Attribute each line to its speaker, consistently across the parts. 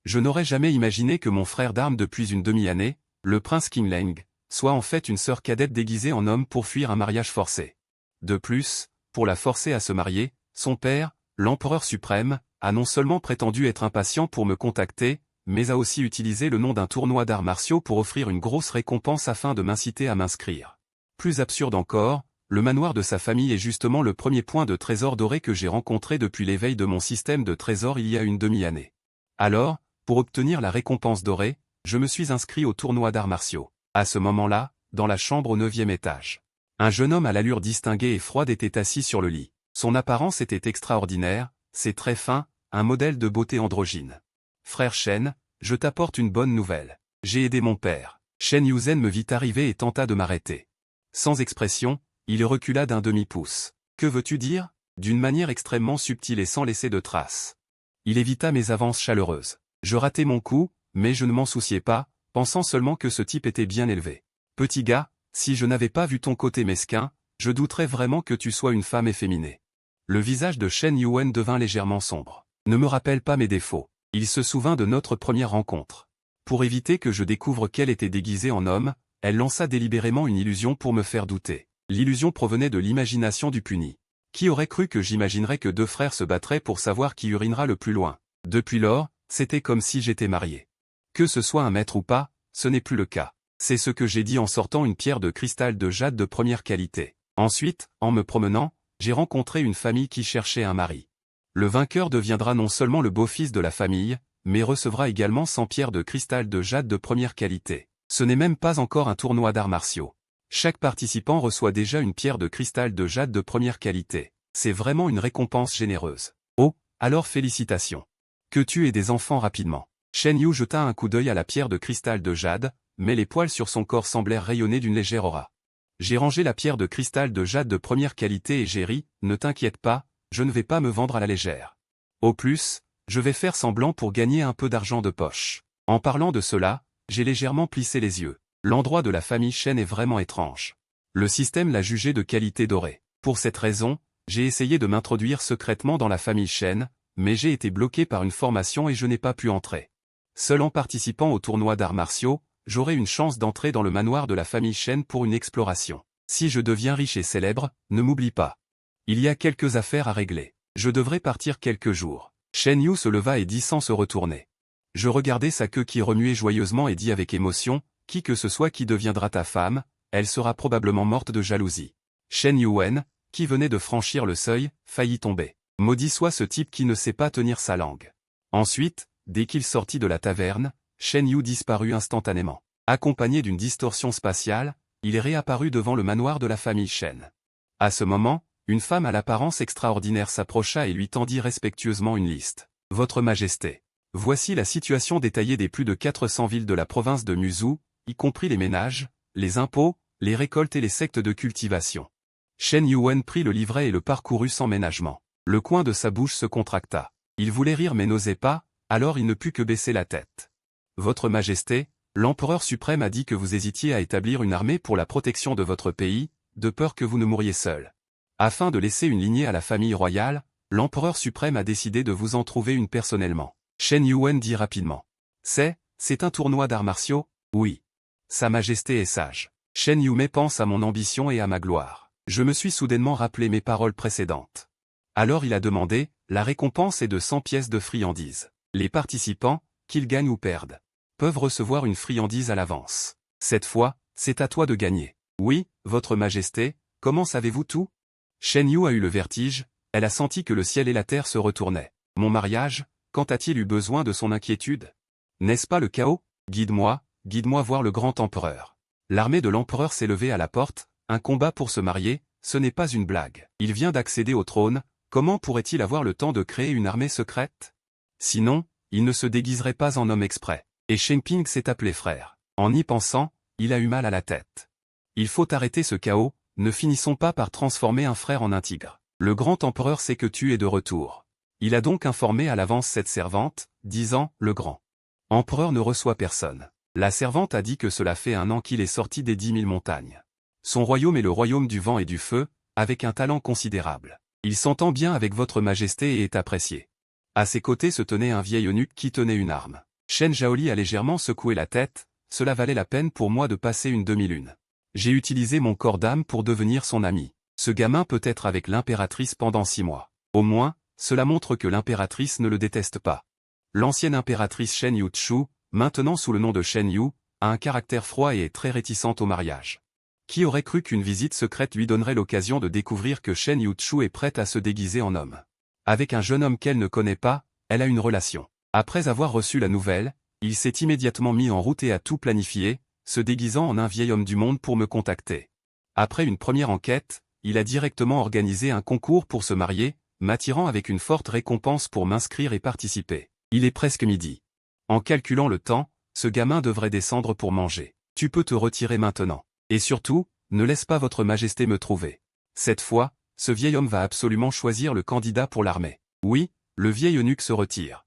Speaker 1: Je n'aurais jamais imaginé que mon frère d'armes depuis une demi-année, le prince Qingleng, soit en fait une sœur cadette déguisée en homme pour fuir un mariage forcé. De plus, pour la forcer à se marier, son père, l'empereur suprême, a non seulement prétendu être impatient pour me contacter, mais a aussi utilisé le nom d'un tournoi d'arts martiaux pour offrir une grosse récompense afin de m'inciter à m'inscrire. Plus absurde encore, le manoir de sa famille est justement le premier point de trésor doré que j'ai rencontré depuis l'éveil de mon système de trésor il y a une demi-année. Alors, pour obtenir la récompense dorée, je me suis inscrit au tournoi d'arts martiaux. À ce moment-là, dans la chambre au 9e étage. Un jeune homme à l'allure distinguée et froide était assis sur le lit. Son apparence était extraordinaire, ses traits fins, un modèle de beauté androgyne. Frère Shen, je t'apporte une bonne nouvelle. J'ai aidé mon père. Shen Yuzhen me vit arriver et tenta de m'arrêter. Sans expression, il recula d'un demi-pouce. Que veux-tu dire? D'une manière extrêmement subtile et sans laisser de traces. Il évita mes avances chaleureuses. Je ratai mon coup, mais je ne m'en souciais pas, pensant seulement que ce type était bien élevé. Petit gars, si je n'avais pas vu ton côté mesquin, je douterais vraiment que tu sois une femme efféminée. Le visage de Shen Yuen devint légèrement sombre. Ne me rappelle pas mes défauts. Il se souvint de notre première rencontre. Pour éviter que je découvre qu'elle était déguisée en homme, elle lança délibérément une illusion pour me faire douter. L'illusion provenait de l'imagination du puni. Qui aurait cru que j'imaginerais que deux frères se battraient pour savoir qui urinera le plus loin? Depuis lors, c'était comme si j'étais marié. Que ce soit un maître ou pas, ce n'est plus le cas. C'est ce que j'ai dit en sortant une pierre de cristal de jade de première qualité. Ensuite, en me promenant, j'ai rencontré une famille qui cherchait un mari. Le vainqueur deviendra non seulement le beau-fils de la famille, mais recevra également 100 pierres de cristal de jade de première qualité. Ce n'est même pas encore un tournoi d'arts martiaux. Chaque participant reçoit déjà une pierre de cristal de jade de première qualité. C'est vraiment une récompense généreuse. Oh, alors félicitations. Que tu aies des enfants rapidement. Shen Yu jeta un coup d'œil à la pierre de cristal de jade, mais les poils sur son corps semblèrent rayonner d'une légère aura. J'ai rangé la pierre de cristal de jade de première qualité et j'ai ri, ne t'inquiète pas, je ne vais pas me vendre à la légère. Au plus, je vais faire semblant pour gagner un peu d'argent de poche. En parlant de cela, j'ai légèrement plissé les yeux. L'endroit de la famille Shen est vraiment étrange. Le système l'a jugé de qualité dorée. Pour cette raison, j'ai essayé de m'introduire secrètement dans la famille Shen, mais j'ai été bloqué par une formation et je n'ai pas pu entrer. Seul en participant au tournoi d'arts martiaux, j'aurai une chance d'entrer dans le manoir de la famille Shen pour une exploration. Si je deviens riche et célèbre, ne m'oublie pas. Il y a quelques affaires à régler. Je devrais partir quelques jours. Shen Yu se leva et dit sans se retourner. Je regardai sa queue qui remuait joyeusement et dit avec émotion, qui que ce soit qui deviendra ta femme, elle sera probablement morte de jalousie. Shen Yuen, qui venait de franchir le seuil, faillit tomber. Maudit soit ce type qui ne sait pas tenir sa langue. Ensuite, dès qu'il sortit de la taverne, Shen Yu disparut instantanément. Accompagné d'une distorsion spatiale, il est réapparu devant le manoir de la famille Shen. À ce moment, une femme à l'apparence extraordinaire s'approcha et lui tendit respectueusement une liste. Votre Majesté. Voici la situation détaillée des plus de 400 villes de la province de Muzhou, y compris les ménages, les impôts, les récoltes et les sectes de cultivation. Shen Yuen prit le livret et le parcourut sans ménagement. Le coin de sa bouche se contracta. Il voulait rire mais n'osait pas, alors il ne put que baisser la tête. Votre Majesté, l'empereur suprême a dit que vous hésitiez à établir une armée pour la protection de votre pays, de peur que vous ne mouriez seul. Afin de laisser une lignée à la famille royale, l'empereur suprême a décidé de vous en trouver une personnellement. Shen Yuen dit rapidement. C'est un tournoi d'arts martiaux? Oui. Sa Majesté est sage. Shen Yumei pense à mon ambition et à ma gloire. Je me suis soudainement rappelé mes paroles précédentes. Alors il a demandé, la récompense est de 100 pièces de friandises. Les participants, qu'ils gagnent ou perdent, peuvent recevoir une friandise à l'avance. Cette fois, c'est à toi de gagner. Oui, Votre Majesté, comment savez-vous tout? Shen Yu a eu le vertige, elle a senti que le ciel et la terre se retournaient. Mon mariage, quand a-t-il eu besoin de son inquiétude? N'est-ce pas le chaos? Guide-moi voir le grand empereur. L'armée de l'empereur s'est levée à la porte, un combat pour se marier, ce n'est pas une blague. Il vient d'accéder au trône, comment pourrait-il avoir le temps de créer une armée secrète? Sinon, il ne se déguiserait pas en homme exprès. Et Shenping s'est appelé frère. En y pensant, il a eu mal à la tête. Il faut arrêter ce chaos, ne finissons pas par transformer un frère en un tigre. Le grand empereur sait que tu es de retour. Il a donc informé à l'avance cette servante, disant, le grand empereur ne reçoit personne. La servante a dit que cela fait 1 an qu'il est sorti des 10 000 montagnes. Son royaume est le royaume du vent et du feu, avec un talent considérable. Il s'entend bien avec votre majesté et est apprécié. À ses côtés se tenait un vieil eunuque qui tenait une arme. Shen Zhaoli a légèrement secoué la tête, cela valait la peine pour moi de passer une demi-lune. J'ai utilisé mon corps d'âme pour devenir son ami. Ce gamin peut être avec l'impératrice pendant 6 mois. Au moins, cela montre que l'impératrice ne le déteste pas. L'ancienne impératrice Shen Yuchu, maintenant sous le nom de Shen Yu, a un caractère froid et est très réticente au mariage. Qui aurait cru qu'une visite secrète lui donnerait l'occasion de découvrir que Shen Yuchu est prête à se déguiser en homme. Avec un jeune homme qu'elle ne connaît pas, elle a une relation. Après avoir reçu la nouvelle, il s'est immédiatement mis en route et a tout planifié, se déguisant en un vieil homme du monde pour me contacter. Après une première enquête, il a directement organisé un concours pour se marier, m'attirant avec une forte récompense pour m'inscrire et participer. Il est presque midi. En calculant le temps, ce gamin devrait descendre pour manger. Tu peux te retirer maintenant. Et surtout, ne laisse pas votre majesté me trouver. Cette fois, ce vieil homme va absolument choisir le candidat pour l'armée. Oui, le vieil eunuque se retire.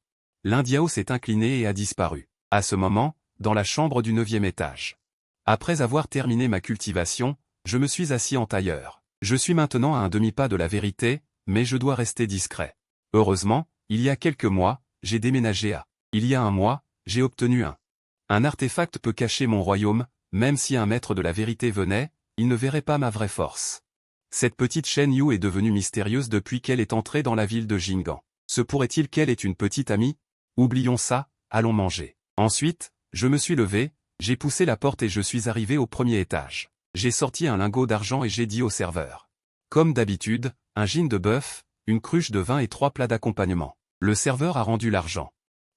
Speaker 1: L'indiao s'est incliné et a disparu. À ce moment, dans la chambre du 9e étage. Après avoir terminé ma cultivation, je me suis assis en tailleur. Je suis maintenant à un demi-pas de la vérité, mais je dois rester discret. Heureusement, il y a quelques mois, j'ai déménagé à. Il y a un mois, j'ai obtenu un artefact peut cacher mon royaume, même si un maître de la vérité venait, il ne verrait pas ma vraie force. Cette petite Shen Yu est devenue mystérieuse depuis qu'elle est entrée dans la ville de Jing'an. Se pourrait-il qu'elle ait une petite amie? Oublions ça, allons manger. Ensuite, je me suis levé, j'ai poussé la porte et je suis arrivé au 1er étage. J'ai sorti un lingot d'argent et j'ai dit au serveur. Comme d'habitude, un gin de bœuf, une cruche de vin et 3 plats d'accompagnement. Le serveur a rendu l'argent.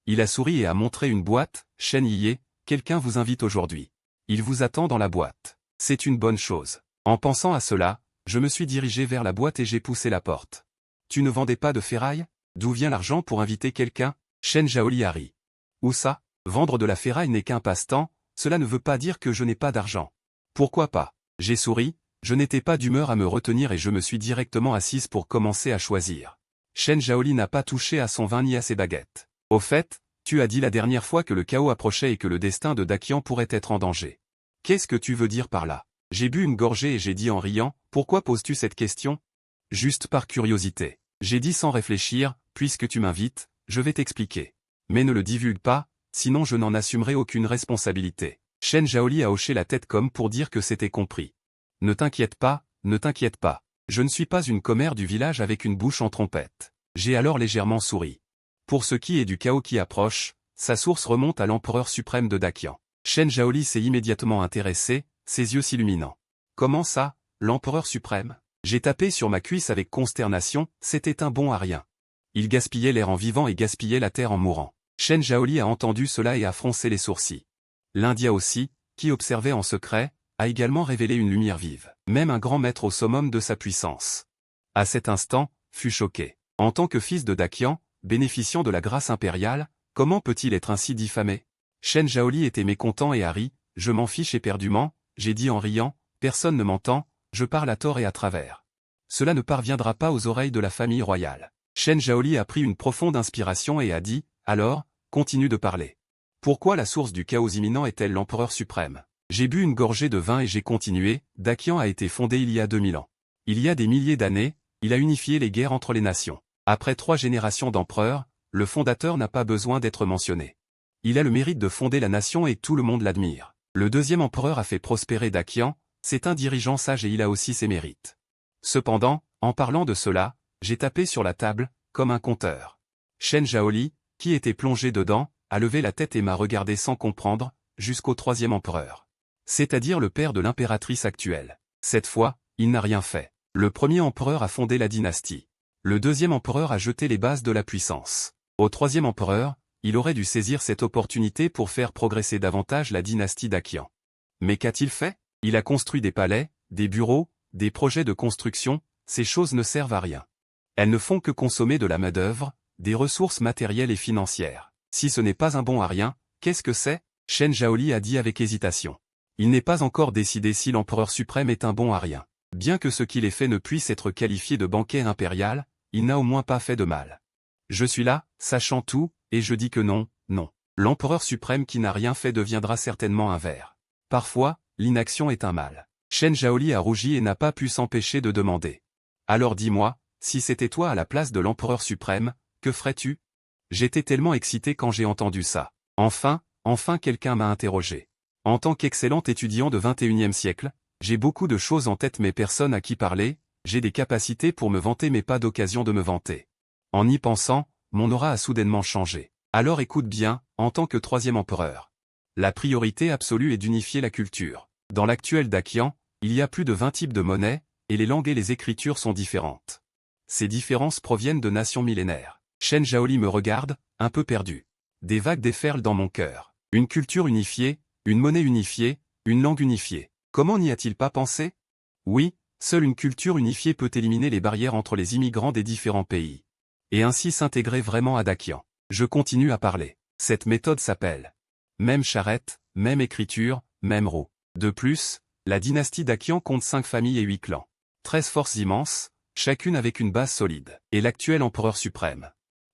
Speaker 1: Il a souri et a montré une boîte. Shen Yie, quelqu'un vous invite aujourd'hui. Il vous attend dans la boîte. C'est une bonne chose. En pensant à cela, je me suis dirigé vers la boîte et j'ai poussé la porte. Tu ne vendais pas de ferraille? D'où vient l'argent pour inviter quelqu'un? Shen Zhaoli a ri. Où ça? Vendre de la ferraille n'est qu'un passe-temps, cela ne veut pas dire que je n'ai pas d'argent. Pourquoi pas? J'ai souri, je n'étais pas d'humeur à me retenir et je me suis directement assise pour commencer à choisir. Shen Zhaoli n'a pas touché à son vin ni à ses baguettes. Au fait, tu as dit la dernière fois que le chaos approchait et que le destin de Dakian pourrait être en danger. Qu'est-ce que tu veux dire par là? J'ai bu une gorgée et j'ai dit en riant, pourquoi poses-tu cette question? Juste par curiosité. J'ai dit sans réfléchir, puisque tu m'invites, je vais t'expliquer. Mais ne le divulgue pas, sinon je n'en assumerai aucune responsabilité. Shen Zhaoli a hoché la tête comme pour dire que c'était compris. Ne t'inquiète pas, ne t'inquiète pas. Je ne suis pas une commère du village avec une bouche en trompette. J'ai alors légèrement souri. Pour ce qui est du chaos qui approche, sa source remonte à l'empereur suprême de Dakian. Shen Zhaoli s'est immédiatement intéressé, ses yeux s'illuminant. Comment ça, l'empereur suprême? J'ai tapé sur ma cuisse avec consternation, c'était un bon à rien. Il gaspillait l'air en vivant et gaspillait la terre en mourant. Shen Zhaoli a entendu cela et a froncé les sourcils. L'India aussi, qui observait en secret, a également révélé une lumière vive. Même un grand maître au summum de sa puissance. À cet instant, fut choqué. En tant que fils de Dakian, bénéficiant de la grâce impériale, comment peut-il être ainsi diffamé? Shen Zhaoli était mécontent et a ri, je m'en fiche éperdument, j'ai dit en riant, personne ne m'entend, je parle à tort et à travers. Cela ne parviendra pas aux oreilles de la famille royale. Shen Zhaoli a pris une profonde inspiration et a dit, alors, continue de parler. Pourquoi la source du chaos imminent est-elle l'empereur suprême? J'ai bu une gorgée de vin et j'ai continué, Dakian a été fondé il y a 2000 ans. Il y a des milliers d'années, il a unifié les guerres entre les nations. Après 3 générations d'empereurs, le fondateur n'a pas besoin d'être mentionné. Il a le mérite de fonder la nation et tout le monde l'admire. Le 2e empereur a fait prospérer Dakian, c'est un dirigeant sage et il a aussi ses mérites. Cependant, en parlant de cela, j'ai tapé sur la table, comme un conteur. Shen Zhaoli, qui était plongé dedans, a levé la tête et m'a regardé sans comprendre, jusqu'au 3e empereur. C'est-à-dire le père de l'impératrice actuelle. Cette fois, il n'a rien fait. Le 1er empereur a fondé la dynastie. Le 2e empereur a jeté les bases de la puissance. Au 3e empereur, il aurait dû saisir cette opportunité pour faire progresser davantage la dynastie Dakian. Mais qu'a-t-il fait? Il a construit des palais, des bureaux, des projets de construction, ces choses ne servent à rien. Elles ne font que consommer de la main-d'œuvre, des ressources matérielles et financières. Si ce n'est pas un bon à rien, qu'est-ce que c'est? Shen Zhaoli a dit avec hésitation. Il n'est pas encore décidé si l'empereur suprême est un bon à rien. Bien que ce qu'il ait fait ne puisse être qualifié de banquet impérial, il n'a au moins pas fait de mal. Je suis là, sachant tout, et je dis que non, non. L'empereur suprême qui n'a rien fait deviendra certainement un ver. Parfois, l'inaction est un mal. Shen Zhaoli a rougi et n'a pas pu s'empêcher de demander. Alors dis-moi, si c'était toi à la place de l'empereur suprême, que ferais-tu? J'étais tellement excité quand j'ai entendu ça. Enfin quelqu'un m'a interrogé. En tant qu'excellent étudiant de 21e siècle, j'ai beaucoup de choses en tête mais personne à qui parler, j'ai des capacités pour me vanter mais pas d'occasion de me vanter. En y pensant, mon aura a soudainement changé. Alors écoute bien, en tant que troisième empereur. La priorité absolue est d'unifier la culture. Dans l'actuel Dakian, il y a plus de 20 types de monnaies, et les langues et les écritures sont différentes. Ces différences proviennent de nations millénaires. Shen Zhaoli me regarde, un peu perdu. Des vagues déferlent dans mon cœur. Une culture unifiée, une monnaie unifiée, une langue unifiée. Comment n'y a-t-il pas pensé? Oui, seule une culture unifiée peut éliminer les barrières entre les immigrants des différents pays. Et ainsi s'intégrer vraiment à Dakian. Je continue à parler. Cette méthode s'appelle même charrette, même écriture, même roue. De plus, la dynastie Dakian compte 5 familles et 8 clans. 13 forces immenses, chacune avec une base solide. Et l'actuel empereur suprême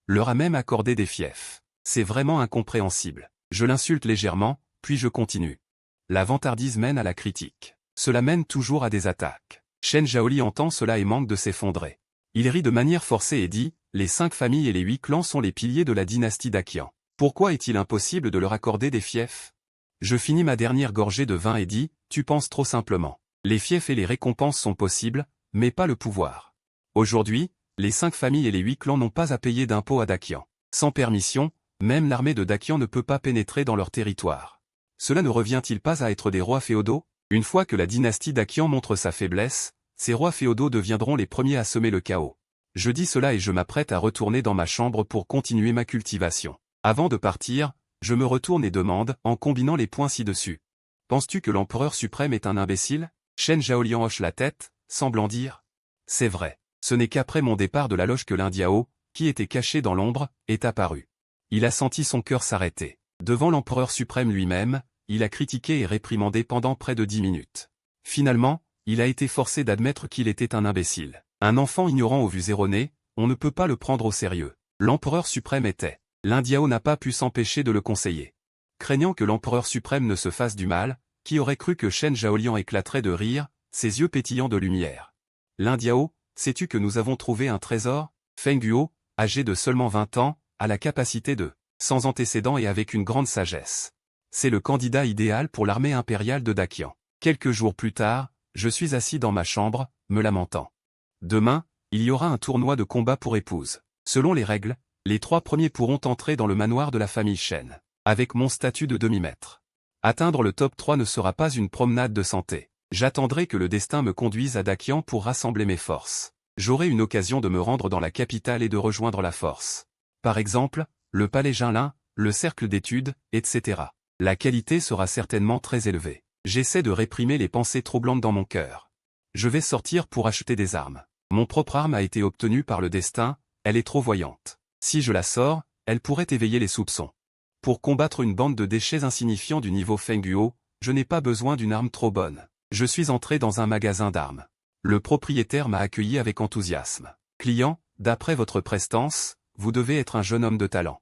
Speaker 1: leur a même accordé des fiefs. C'est vraiment incompréhensible. Je l'insulte légèrement, puis je continue. La vantardise mène à la critique. Cela mène toujours à des attaques. Shen Zhaoli entend cela et manque de s'effondrer. Il rit de manière forcée et dit, les 5 familles et les 8 clans sont les piliers de la dynastie Dakian. Pourquoi est-il impossible de leur accorder des fiefs? Je finis ma dernière gorgée de vin et dis, tu penses trop simplement. Les fiefs et les récompenses sont possibles, mais pas le pouvoir. Aujourd'hui, les 5 familles et les 8 clans n'ont pas à payer d'impôts à Dakian. Sans permission, même l'armée de Dakian ne peut pas pénétrer dans leur territoire. Cela ne revient-il pas à être des rois féodaux? Une fois que la dynastie Dakian montre sa faiblesse, ces rois féodaux deviendront les premiers à semer le chaos. Je dis cela et je m'apprête à retourner dans ma chambre pour continuer ma cultivation. Avant de partir, je me retourne et demande, en combinant les points ci-dessus. Penses-tu que l'empereur suprême est un imbécile? Shen Zhaolian hoche la tête, semblant dire. C'est vrai. Ce n'est qu'après mon départ de la loge que l'Indiao, qui était caché dans l'ombre, est apparu. Il a senti son cœur s'arrêter. Devant l'empereur suprême lui-même, il a critiqué et réprimandé pendant près de 10 minutes. Finalement, il a été forcé d'admettre qu'il était un imbécile. Un enfant ignorant aux vues erronées, on ne peut pas le prendre au sérieux. L'empereur suprême était. L'Indiao n'a pas pu s'empêcher de le conseiller. Craignant que l'empereur suprême ne se fasse du mal, qui aurait cru que Shen Zhaolian éclaterait de rire, ses yeux pétillants de lumière. L'Indiao, sais-tu que nous avons trouvé un trésor? Feng Guo, âgé de seulement 20 ans, a la capacité de, sans antécédent et avec une grande sagesse. C'est le candidat idéal pour l'armée impériale de Dakian. Quelques jours plus tard, je suis assis dans ma chambre, me lamentant. Demain, il y aura un tournoi de combat pour épouses. Selon les règles, les 3 premiers pourront entrer dans le manoir de la famille Shen, avec mon statut de demi-maître. Atteindre le top 3 ne sera pas une promenade de santé. J'attendrai que le destin me conduise à Dakian pour rassembler mes forces. J'aurai une occasion de me rendre dans la capitale et de rejoindre la force. Par exemple, le palais Jinlin, le cercle d'études, etc. La qualité sera certainement très élevée. J'essaie de réprimer les pensées troublantes dans mon cœur. Je vais sortir pour acheter des armes. Mon propre arme a été obtenue par le destin, elle est trop voyante. Si je la sors, elle pourrait éveiller les soupçons. Pour combattre une bande de déchets insignifiants du niveau Feng Guo, je n'ai pas besoin d'une arme trop bonne. Je suis entré dans un magasin d'armes. Le propriétaire m'a accueilli avec enthousiasme. Client, d'après votre prestance, vous devez être un jeune homme de talent.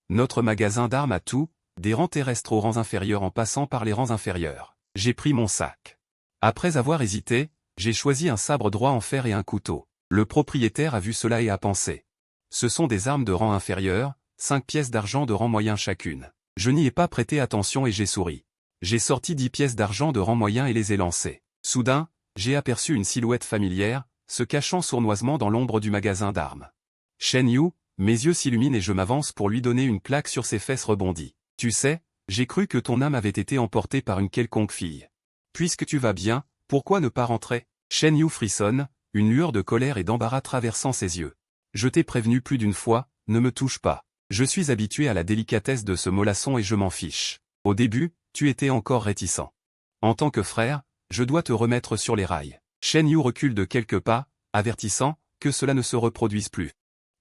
Speaker 1: Notre magasin d'armes a tout, des rangs terrestres aux rangs inférieurs en passant par les rangs inférieurs. J'ai pris mon sac. Après avoir hésité, j'ai choisi un sabre droit en fer et un couteau. Le propriétaire a vu cela et a pensé. Ce sont des armes de rang inférieur, 5 pièces d'argent de rang moyen chacune. Je n'y ai pas prêté attention et j'ai souri. J'ai sorti 10 pièces d'argent de rang moyen et les ai lancées. Soudain, j'ai aperçu une silhouette familière, se cachant sournoisement dans l'ombre du magasin d'armes. Shen Yu, mes yeux s'illuminent et je m'avance pour lui donner une claque sur ses fesses rebondies. Tu sais, j'ai cru que ton âme avait été emportée par une quelconque fille. Puisque tu vas bien, pourquoi ne pas rentrer? Shen Yu frissonne, une lueur de colère et d'embarras traversant ses yeux. Je t'ai prévenu plus d'une fois, ne me touche pas. Je suis habitué à la délicatesse de ce mollasson et je m'en fiche. Au début, tu étais encore réticent. En tant que frère, je dois te remettre sur les rails. Shen Yu recule de quelques pas, avertissant que cela ne se reproduise plus.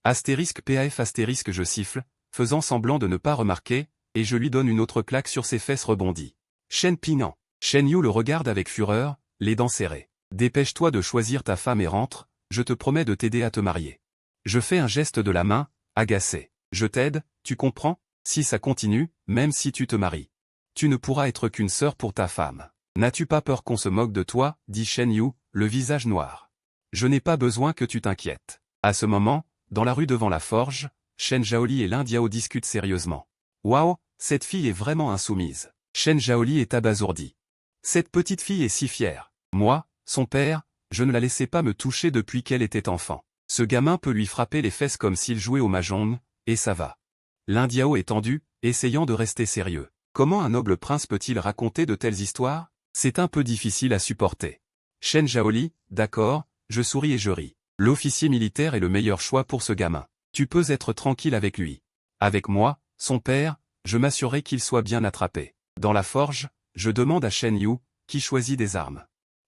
Speaker 1: Astérisque PAF astérisque je siffle, faisant semblant de ne pas remarquer, et je lui donne une autre claque sur ses fesses rebondies. Shen Pinan. Shen Yu le regarde avec fureur, les dents serrées. Dépêche-toi de choisir ta femme et rentre, je te promets de t'aider à te marier. Je fais un geste de la main, agacé. Je t'aide, tu comprends? Si ça continue, même si tu te maries. Tu ne pourras être qu'une sœur pour ta femme. N'as-tu pas peur qu'on se moque de toi, dit Shen Yu, le visage noir. Je n'ai pas besoin que tu t'inquiètes. À ce moment, dans la rue devant la forge, Shen Zhaoli et l'Indiao discutent sérieusement. Waouh, cette fille est vraiment insoumise. Shen Zhaoli est abasourdi. Cette petite fille est si fière. Moi, son père, je ne la laissais pas me toucher depuis qu'elle était enfant. Ce gamin peut lui frapper les fesses comme s'il jouait au mahjong, et ça va. L'Indiao est tendu, essayant de rester sérieux. Comment un noble prince peut-il raconter de telles histoires? C'est un peu difficile à supporter. Shen Zhaoli, d'accord, je souris et je ris. L'officier militaire est le meilleur choix pour ce gamin. Tu peux être tranquille avec lui. Avec moi, son père, je m'assurerai qu'il soit bien attrapé. Dans la forge, je demande à Shen Yu, qui choisit des armes.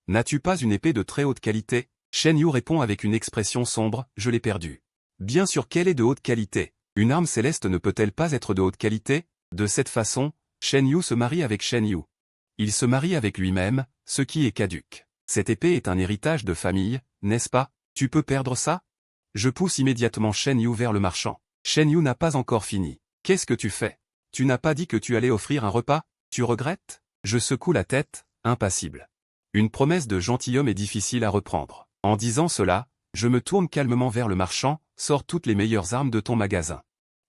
Speaker 1: N'as-tu pas une épée de très haute qualité? Shen Yu répond avec une expression sombre, je l'ai perdue. Bien sûr qu'elle est de haute qualité. Une arme céleste ne peut-elle pas être de haute qualité? De cette façon, Shen Yu se marie avec Shen Yu. Il se marie avec lui-même, ce qui est caduc. Cette épée est un héritage de famille, n'est-ce pas? Tu peux perdre ça? Je pousse immédiatement Shen Yu vers le marchand. Shen Yu n'a pas encore fini. Qu'est-ce que tu fais? Tu n'as pas dit que tu allais offrir un repas? Tu regrettes? Je secoue la tête, impassible. Une promesse de gentilhomme est difficile à reprendre. En disant cela, je me tourne calmement vers le marchand, sors toutes les meilleures armes de ton magasin.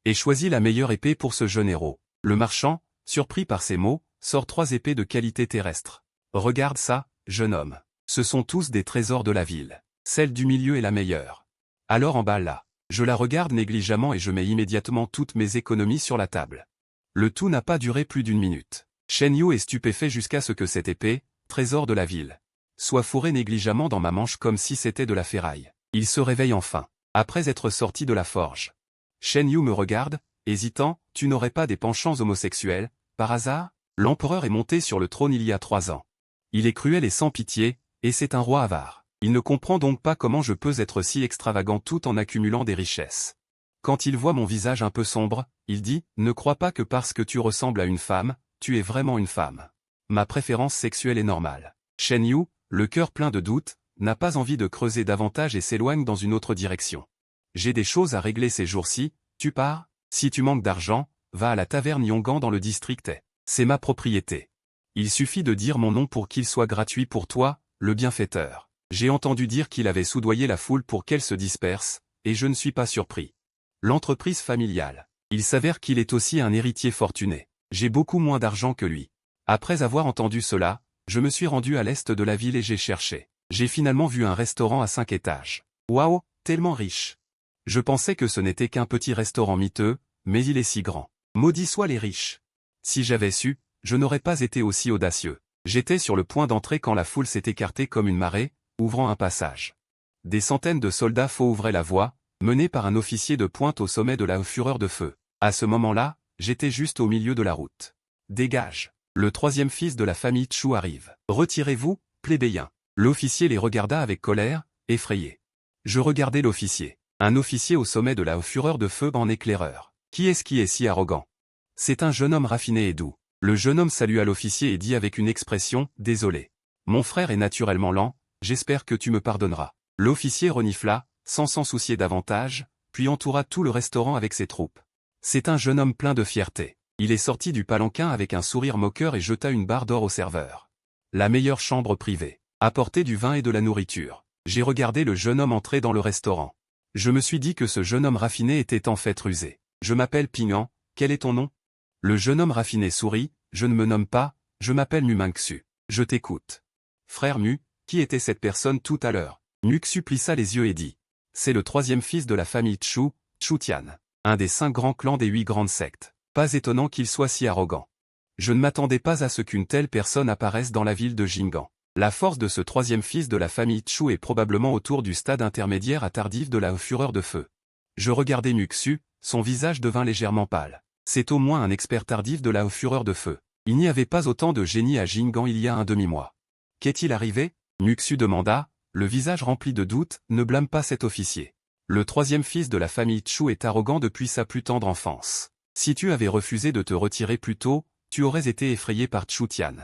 Speaker 1: Et choisis la meilleure épée pour ce jeune héros. Le marchand, surpris par ces mots, sort 3 épées de qualité terrestre. Regarde ça, jeune homme. Ce sont tous des trésors de la ville. Celle du milieu est la meilleure. Alors emballe-la. Je la regarde négligemment et je mets immédiatement toutes mes économies sur la table. Le tout n'a pas duré plus d'1 minute. Shen Yu est stupéfait jusqu'à ce que cette épée, trésor de la ville, soit fourrée négligemment dans ma manche comme si c'était de la ferraille. Il se réveille enfin, après être sorti de la forge. Shen Yu me regarde, hésitant, tu n'aurais pas des penchants homosexuels, par hasard? L'empereur est monté sur le trône il y a 3 ans. Il est cruel et sans pitié, et c'est un roi avare. Il ne comprend donc pas comment je peux être si extravagant tout en accumulant des richesses. Quand il voit mon visage un peu sombre, il dit, ne crois pas que parce que tu ressembles à une femme, tu es vraiment une femme. Ma préférence sexuelle est normale. Shen Yu, le cœur plein de doutes, n'a pas envie de creuser davantage et s'éloigne dans une autre direction. J'ai des choses à régler ces jours-ci, tu pars? Si tu manques d'argent, va à la taverne Yongan dans le district Est. C'est ma propriété. Il suffit de dire mon nom pour qu'il soit gratuit pour toi, le bienfaiteur. J'ai entendu dire qu'il avait soudoyé la foule pour qu'elle se disperse, et je ne suis pas surpris. L'entreprise familiale. Il s'avère qu'il est aussi un héritier fortuné. J'ai beaucoup moins d'argent que lui. Après avoir entendu cela, je me suis rendu à l'est de la ville et j'ai cherché. J'ai finalement vu un restaurant à 5 étages. Waouh, tellement riche. Je pensais que ce n'était qu'un petit restaurant miteux, mais il est si grand. Maudits soient les riches. Si j'avais su, je n'aurais pas été aussi audacieux. J'étais sur le point d'entrer quand la foule s'est écartée comme une marée, ouvrant un passage. Des centaines de soldats faux ouvraient la voie, menés par un officier de pointe au sommet de la fureur de feu. À ce moment-là, j'étais juste au milieu de la route. Dégage. Le 3e fils de la famille Chu arrive. Retirez-vous, plébéiens. L'officier les regarda avec colère, effrayé. Je regardai l'officier. Un officier au sommet de la fureur de feu en éclaireur. Qui est si arrogant? C'est un jeune homme raffiné et doux. Le jeune homme salua l'officier et dit avec une expression, désolé. Mon frère est naturellement lent, j'espère que tu me pardonneras. L'officier renifla, sans s'en soucier davantage, puis entoura tout le restaurant avec ses troupes. C'est un jeune homme plein de fierté. Il est sorti du palanquin avec un sourire moqueur et jeta une barre d'or au serveur. La meilleure chambre privée. Apporter du vin et de la nourriture. J'ai regardé le jeune homme entrer dans le restaurant. Je me suis dit que ce jeune homme raffiné était en fait rusé. Je m'appelle Ping'an, quel est ton nom? Le jeune homme raffiné sourit, je ne me nomme pas, je m'appelle Mu Mingxu. Je t'écoute. Frère Mu, qui était cette personne tout à l'heure? Mingxu plissa les yeux et dit. C'est le 3e fils de la famille Chu, Chu Tian. Un des 5 grands clans des 8 grandes sectes. Pas étonnant qu'il soit si arrogant. Je ne m'attendais pas à ce qu'une telle personne apparaisse dans la ville de Jing'an. La force de ce 3e fils de la famille Chu est probablement autour du stade intermédiaire à tardif de la fureur de feu. Je regardai Mingxu, son visage devint légèrement pâle. C'est au moins un expert tardif de la fureur de feu. Il n'y avait pas autant de génie à Jing'an il y a un demi-mois. Qu'est-il arrivé? Mingxu demanda, le visage rempli de doute, ne blâme pas cet officier. Le 3e fils de la famille Chu est arrogant depuis sa plus tendre enfance. Si tu avais refusé de te retirer plus tôt, tu aurais été effrayé par Chu Tian.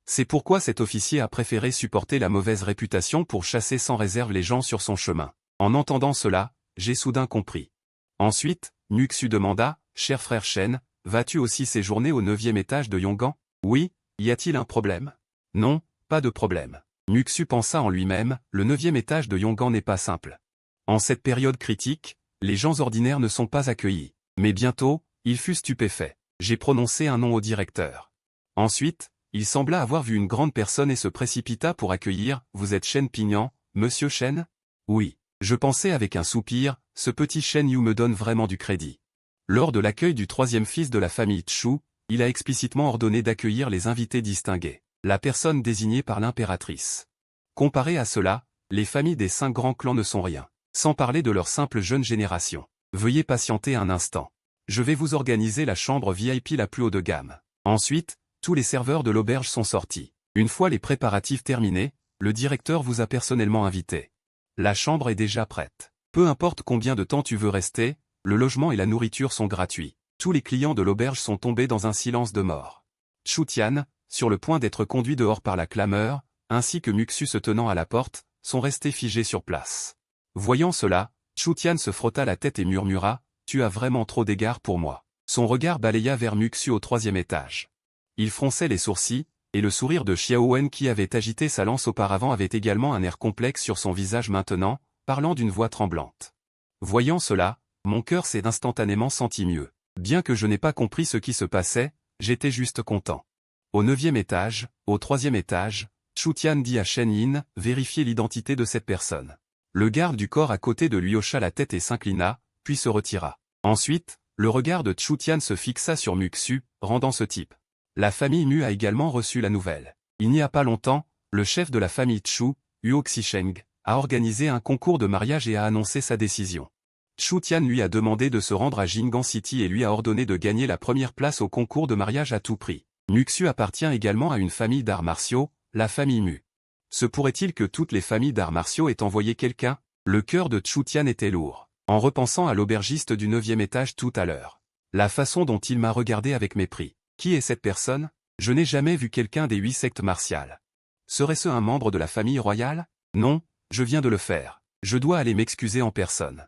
Speaker 1: C'est pourquoi cet officier a préféré supporter la mauvaise réputation pour chasser sans réserve les gens sur son chemin. En entendant cela, j'ai soudain compris. Ensuite, Mingxu demanda, cher frère Shen, vas-tu aussi séjourner au 9e étage de Yongan? Oui, y a-t-il un problème? Non, pas de problème. Mingxu pensa en lui-même, le 9e étage de Yongan n'est pas simple. En cette période critique, les gens ordinaires ne sont pas accueillis. Mais bientôt, il fut stupéfait. J'ai prononcé un nom au directeur. Ensuite, il sembla avoir vu une grande personne et se précipita pour accueillir. Vous êtes Shen Pignan, monsieur Shen? Oui. Je pensais avec un soupir, ce petit Shen Yu me donne vraiment du crédit. Lors de l'accueil du troisième fils de la famille Chu, il a explicitement ordonné d'accueillir les invités distingués, la personne désignée par l'impératrice. Comparé à cela, les familles des 5 grands clans ne sont rien, sans parler de leur simple jeune génération. Veuillez patienter un instant. Je vais vous organiser la chambre VIP la plus haut de gamme. Ensuite, tous les serveurs de l'auberge sont sortis. Une fois les préparatifs terminés, le directeur vous a personnellement invité. La chambre est déjà prête. Peu importe combien de temps tu veux rester, le logement et la nourriture sont gratuits. Tous les clients de l'auberge sont tombés dans un silence de mort. Chu Tian, sur le point d'être conduit dehors par la clameur, ainsi que Muxu se tenant à la porte, sont restés figés sur place. Voyant cela, Chu Tian se frotta la tête et murmura, « Tu as vraiment trop d'égards pour moi. » Son regard balaya vers Muxu au 3e étage. Il fronçait les sourcils, et le sourire de Xiao Wen qui avait agité sa lance auparavant avait également un air complexe sur son visage maintenant, parlant d'une voix tremblante. Voyant cela, mon cœur s'est instantanément senti mieux. Bien que je n'ai pas compris ce qui se passait, j'étais juste content. Au 9e étage, au 3e étage, Chu Tian dit à Shen Yin, vérifiez l'identité de cette personne. Le garde du corps à côté de lui hocha la tête et s'inclina, puis se retira. Ensuite, le regard de Chu Tian se fixa sur Muxu, rendant ce type. La famille Mu a également reçu la nouvelle. Il n'y a pas longtemps, le chef de la famille Chu, Huo Xisheng, a organisé un concours de mariage et a annoncé sa décision. Chu Tian lui a demandé de se rendre à Jing'an City et lui a ordonné de gagner la première place au concours de mariage à tout prix. Muxu appartient également à une famille d'arts martiaux, la famille Mu. Se pourrait-il que toutes les familles d'arts martiaux aient envoyé quelqu'un? Le cœur de Chu Tian était lourd, en repensant à l'aubergiste du 9e étage tout à l'heure. La façon dont il m'a regardé avec mépris. Qui est cette personne? Je n'ai jamais vu quelqu'un des 8 sectes martiales. Serait-ce un membre de la famille royale? Non, je viens de le faire. Je dois aller m'excuser en personne.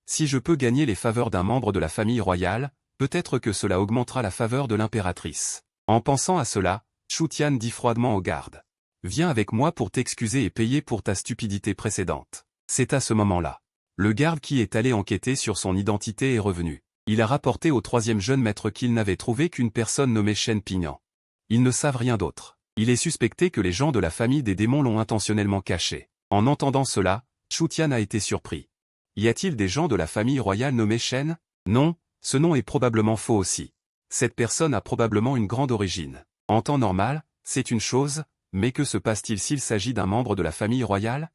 Speaker 1: Si je peux gagner les faveurs d'un membre de la famille royale, peut-être que cela augmentera la faveur de l'impératrice. En pensant à cela, Chu Tian dit froidement au garde. Viens avec moi pour t'excuser et payer pour ta stupidité précédente. C'est à ce moment-là. Le garde qui est allé enquêter sur son identité est revenu. Il a rapporté au 3e jeune maître qu'il n'avait trouvé qu'une personne nommée Shen Pignan. Ils ne savent rien d'autre. Il est suspecté que les gens de la famille des démons l'ont intentionnellement caché. En entendant cela, Chu Tian a été surpris. Y a-t-il des gens de la famille royale nommés Shen? Non, ce nom est probablement faux aussi. Cette personne a probablement une grande origine. En temps normal, c'est une chose, mais que se passe-t-il s'il s'agit d'un membre de la famille royale?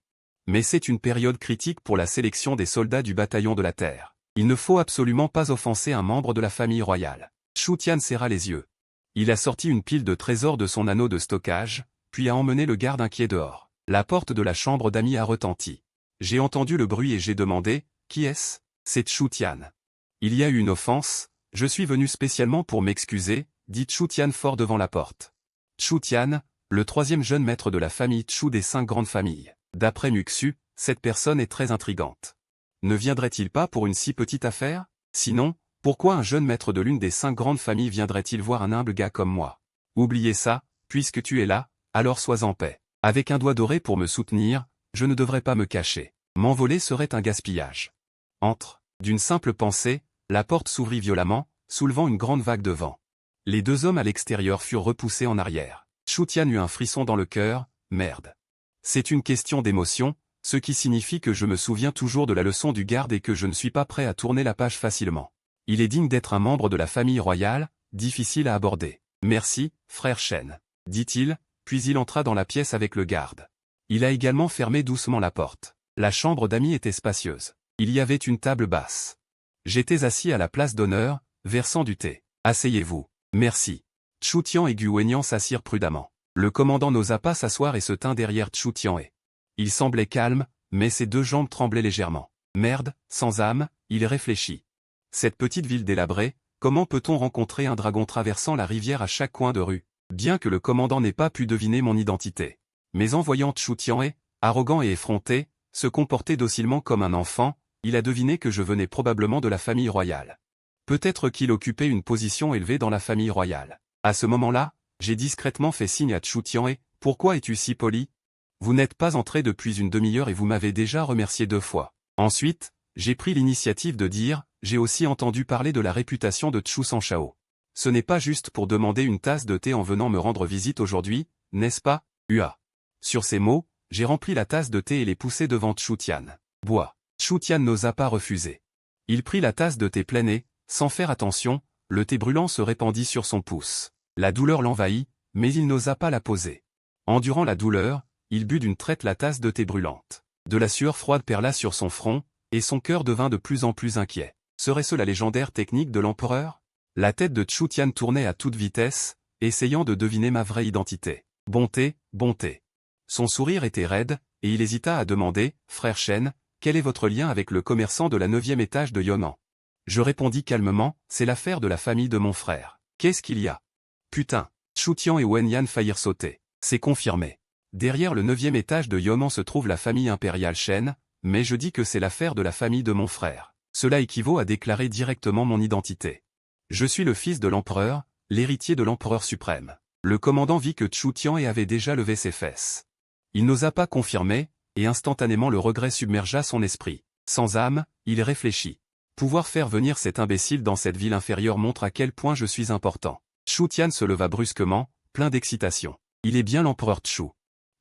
Speaker 1: Mais c'est une période critique pour la sélection des soldats du bataillon de la Terre. Il ne faut absolument pas offenser un membre de la famille royale. Chu Tian serra les yeux. Il a sorti une pile de trésors de son anneau de stockage, puis a emmené le garde inquiet dehors. La porte de la chambre d'amis a retenti. J'ai entendu le bruit et j'ai demandé, qui est-ce? C'est Chu Tian. Il y a eu une offense, je suis venu spécialement pour m'excuser, dit Chu Tian fort devant la porte. Chu Tian, le 3e jeune maître de la famille Chu des 5 grandes familles. D'après Muxu, cette personne est très intrigante. Ne viendrait-il pas pour une si petite affaire? Sinon, pourquoi un jeune maître de l'une des 5 grandes familles viendrait-il voir un humble gars comme moi? Oubliez ça, puisque tu es là, alors sois en paix. Avec un doigt doré pour me soutenir, je ne devrais pas me cacher. M'envoler serait un gaspillage. Entre. D'une simple pensée, la porte s'ouvrit violemment, soulevant une grande vague de vent. Les 2 hommes à l'extérieur furent repoussés en arrière. Chu Tian eut un frisson dans le cœur, merde. C'est une question d'émotion, ce qui signifie que je me souviens toujours de la leçon du garde et que je ne suis pas prêt à tourner la page facilement. Il est digne d'être un membre de la famille royale, difficile à aborder. Merci, frère Shen, dit-il, puis il entra dans la pièce avec le garde. Il a également fermé doucement la porte. La chambre d'amis était spacieuse. Il y avait une table basse. J'étais assis à la place d'honneur, versant du thé. Asseyez-vous. Merci. Chu Tian et Gu Wenyan s'assirent prudemment. Le commandant n'osa pas s'asseoir et se tint derrière Chu Tian et. Il semblait calme, mais ses 2 jambes tremblaient légèrement. Merde, sans âme, il réfléchit. Cette petite ville délabrée, comment peut-on rencontrer un dragon traversant la rivière à chaque coin de rue? Bien que le commandant n'ait pas pu deviner mon identité. Mais en voyant Chu Tian et, arrogant et effronté, se comporter docilement comme un enfant, il a deviné que je venais probablement de la famille royale. Peut-être qu'il occupait une position élevée dans la famille royale. À ce moment-là, j'ai discrètement fait signe à Chu Tian et, pourquoi es-tu si poli? Vous n'êtes pas entré depuis une demi-heure et vous m'avez déjà remercié 2 fois. Ensuite, j'ai pris l'initiative de dire, j'ai aussi entendu parler de la réputation de Chu Sanshao. Ce n'est pas juste pour demander une tasse de thé en venant me rendre visite aujourd'hui, n'est-ce pas, Ua. Sur ces mots, j'ai rempli la tasse de thé et l'ai poussée devant Chu Tian. Bois. Chu Tian n'osa pas refuser. Il prit la tasse de thé pleine et, sans faire attention, le thé brûlant se répandit sur son pouce. La douleur l'envahit, mais il n'osa pas la poser. Endurant la douleur, il but d'une traite la tasse de thé brûlante. De la sueur froide perla sur son front, et son cœur devint de plus en plus inquiet. Serait-ce la légendaire technique de l'empereur? La tête de Chu Tian tournait à toute vitesse, essayant de deviner ma vraie identité. Bonté, bonté. Son sourire était raide, et il hésita à demander, « Frère Shen, quel est votre lien avec le commerçant de la 9e étage de Yunnan ?» Je répondis calmement, « C'est l'affaire de la famille de mon frère. » Qu'est-ce qu'il y a? Putain. Chu Tian et Wen Yan faillirent sauter. C'est confirmé. Derrière le 9e étage de Yunnan se trouve la famille impériale Shen, mais je dis que c'est l'affaire de la famille de mon frère. Cela équivaut à déclarer directement mon identité. Je suis le fils de l'empereur, l'héritier de l'empereur suprême. Le commandant vit que Chu Tian avait déjà levé ses fesses. Il n'osa pas confirmer, et instantanément le regret submergea son esprit. Sans âme, il réfléchit. Pouvoir faire venir cet imbécile dans cette ville inférieure montre à quel point je suis important. Chu Tian se leva brusquement, plein d'excitation. Il est bien l'empereur Chu.